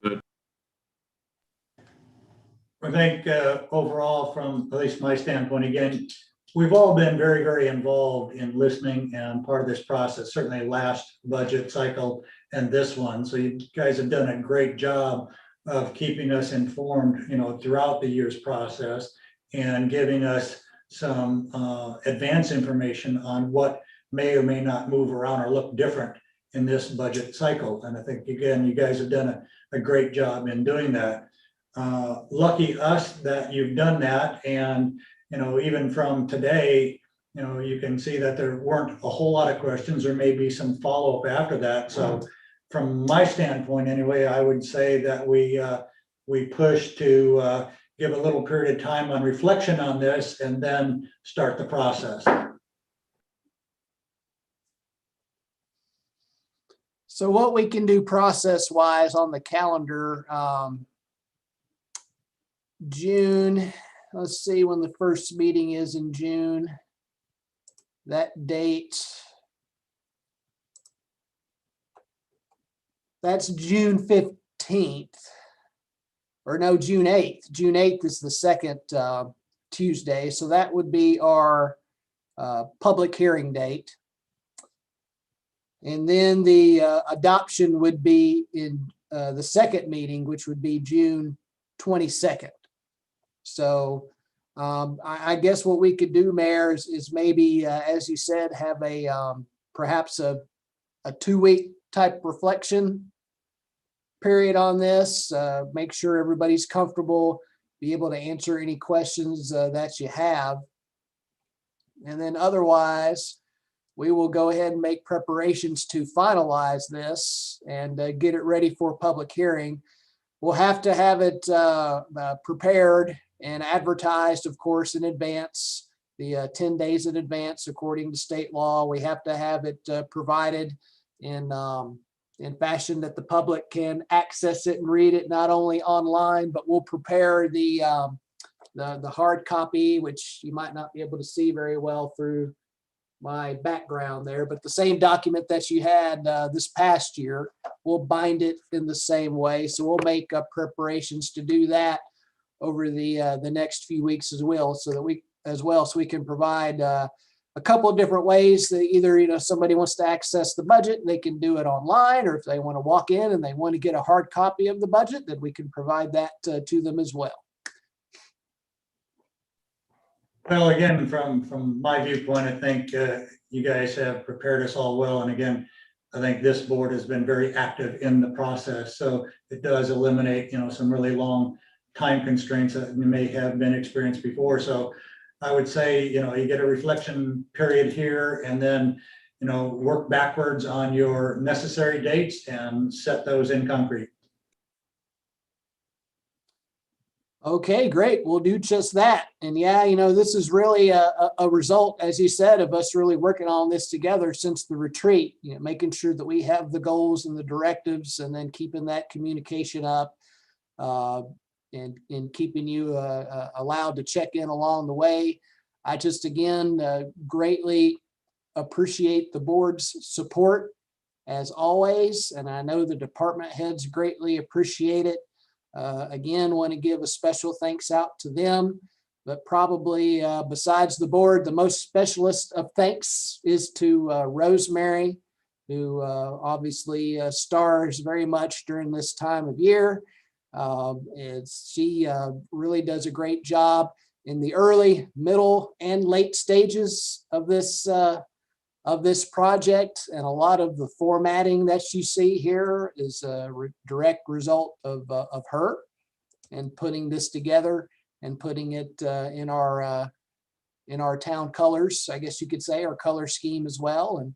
I think overall, from at least my standpoint, again, we've all been very, very involved in listening and part of this process, certainly last budget cycle and this one. So you guys have done a great job of keeping us informed, throughout the year's process and giving us some advance information on what may or may not move around or look different in this budget cycle. And I think, again, you guys have done a great job in doing that. Lucky us that you've done that. And, even from today, you can see that there weren't a whole lot of questions. There may be some follow-up after that. So from my standpoint, anyway, I would say that we push to give a little period of time on reflection on this and then start the process. So what we can do process-wise on the calendar, June, let's see when the first meeting is in June. That date, that's June 15th. Or no, June 8th. June 8th is the second Tuesday. So that would be our public hearing date. And then the adoption would be in the second meeting, which would be June 22nd. So I guess what we could do, Mayor, is maybe, as you said, have a perhaps a 2-week type reflection period on this, make sure everybody's comfortable, be able to answer any questions that you have. And then otherwise, we will go ahead and make preparations to finalize this and get it ready for public hearing. We'll have to have it prepared and advertised, of course, in advance, the 10 days in advance, according to state law. We have to have it provided in fashion that the public can access it and read it, not only online, but we'll prepare the hard copy, which you might not be able to see very well through my background there, but the same document that you had this past year, we'll bind it in the same way. So we'll make preparations to do that over the next few weeks as well, so we can provide a couple of different ways that either, somebody wants to access the budget, they can do it online, or if they want to walk in and they want to get a hard copy of the budget, then we can provide that to them as well. Well, again, from my viewpoint, I think you guys have prepared us all well. And again, I think this board has been very active in the process. So it does eliminate, some really long time constraints that may have been experienced before. So I would say, you get a reflection period here and then, work backwards on your necessary dates and set those in concrete. Okay, great. We'll do just that. And yeah, this is really a result, as you said, of us really working on this together since the retreat, making sure that we have the goals and the directives and then keeping that communication up. in keeping you allowed to check in along the way. I just, again, greatly appreciate the board's support as always, and I know the department heads greatly appreciate it. Again, want to give a special thanks out to them, but probably besides the board, the most specialist of thanks is to Rosemary, who obviously stars very much during this time of year. She really does a great job in the early, middle, and late stages of this project, and a lot of the formatting that you see here is a direct result of her and putting this together and putting it in our town colors, I guess you could say, our color scheme as well. And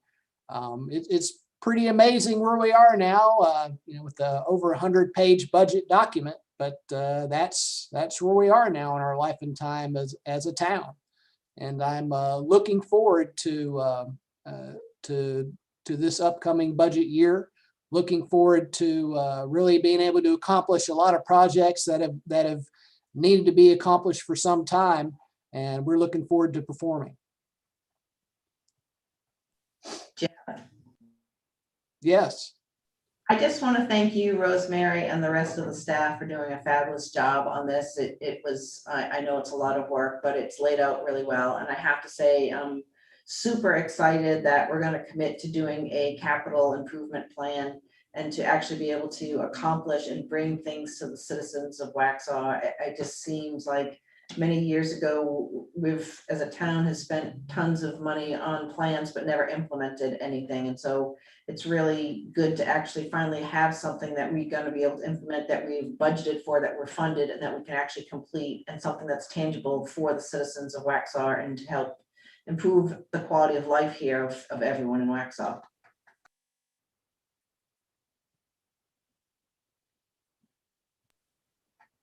it's pretty amazing where we are now, with the over 100-page budget document. But that's where we are now in our life and time as a town. And I'm looking forward to this upcoming budget year. Looking forward to really being able to accomplish a lot of projects that have needed to be accomplished for some time, and we're looking forward to performing. Jeff, Yes. I just want to thank you, Rosemary, and the rest of the staff for doing a fabulous job on this. It was, I know it's a lot of work, but it's laid out really well. And I have to say, I'm super excited that we're going to commit to doing a capital improvement plan and to actually be able to accomplish and bring things to the citizens of Waxhaw. It just seems like many years ago, we've, as a town, has spent tons of money on plans, but never implemented anything. And so it's really good to actually finally have something that we're going to be able to implement, that we've budgeted for, that we're funded, and that we can actually complete, and something that's tangible for the citizens of Waxhaw and to help improve the quality of life here of everyone in Waxhaw.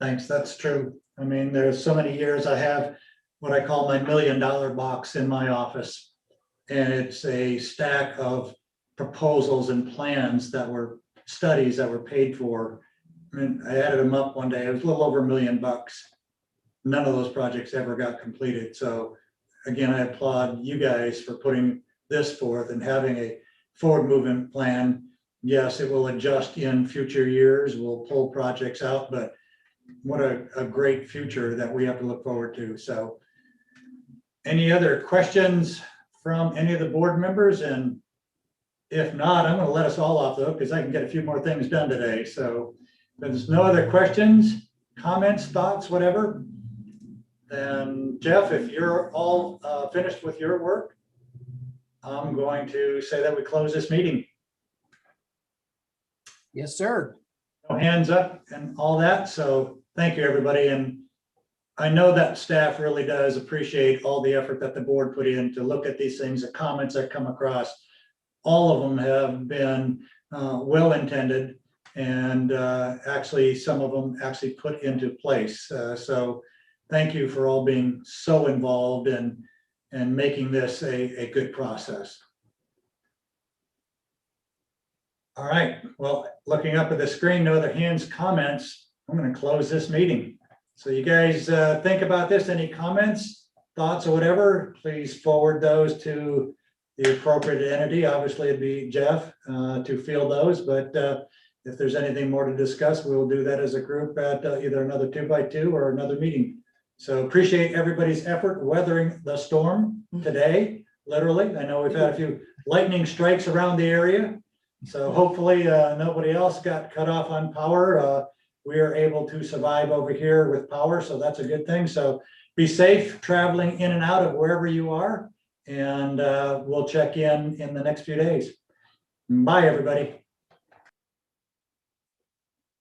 Thanks, that's true. I mean, there's so many years I have what I call my $1 million box in my office. And it's a stack of proposals and plans that were studies that were paid for. I mean, I added them up one day, it was a little over $1 million. None of those projects ever got completed. So again, I applaud you guys for putting this forth and having a forward movement plan. Yes, it will adjust in future years. We'll pull projects out, but what a great future that we have to look forward to. So any other questions from any of the board members? And if not, I'm going to let us all off though, because I can get a few more things done today. So if there's no other questions, comments, thoughts, whatever, then Jeff, if you're all finished with your work, I'm going to say that we close this meeting. Yes, sir. No hands up and all that. So thank you, everybody. And I know that staff really does appreciate all the effort that the board put in to look at these things, the comments that come across. All of them have been well-intended, and actually some of them actually put into place. So thank you for all being so involved and making this a good process. All right, well, looking up at the screen, no other hands, comments. I'm going to close this meeting. So you guys think about this, any comments, thoughts, or whatever, please forward those to the appropriate entity. Obviously, it'd be Jeff to field those, but if there's anything more to discuss, we'll do that as a group at either another 2x2 or another meeting. So appreciate everybody's effort weathering the storm today, literally. I know we've had a few lightning strikes around the area. So hopefully nobody else got cut off on power. We are able to survive over here with power, so that's a good thing. So be safe traveling in and out of wherever you are, and we'll check in the next few days. Bye, everybody.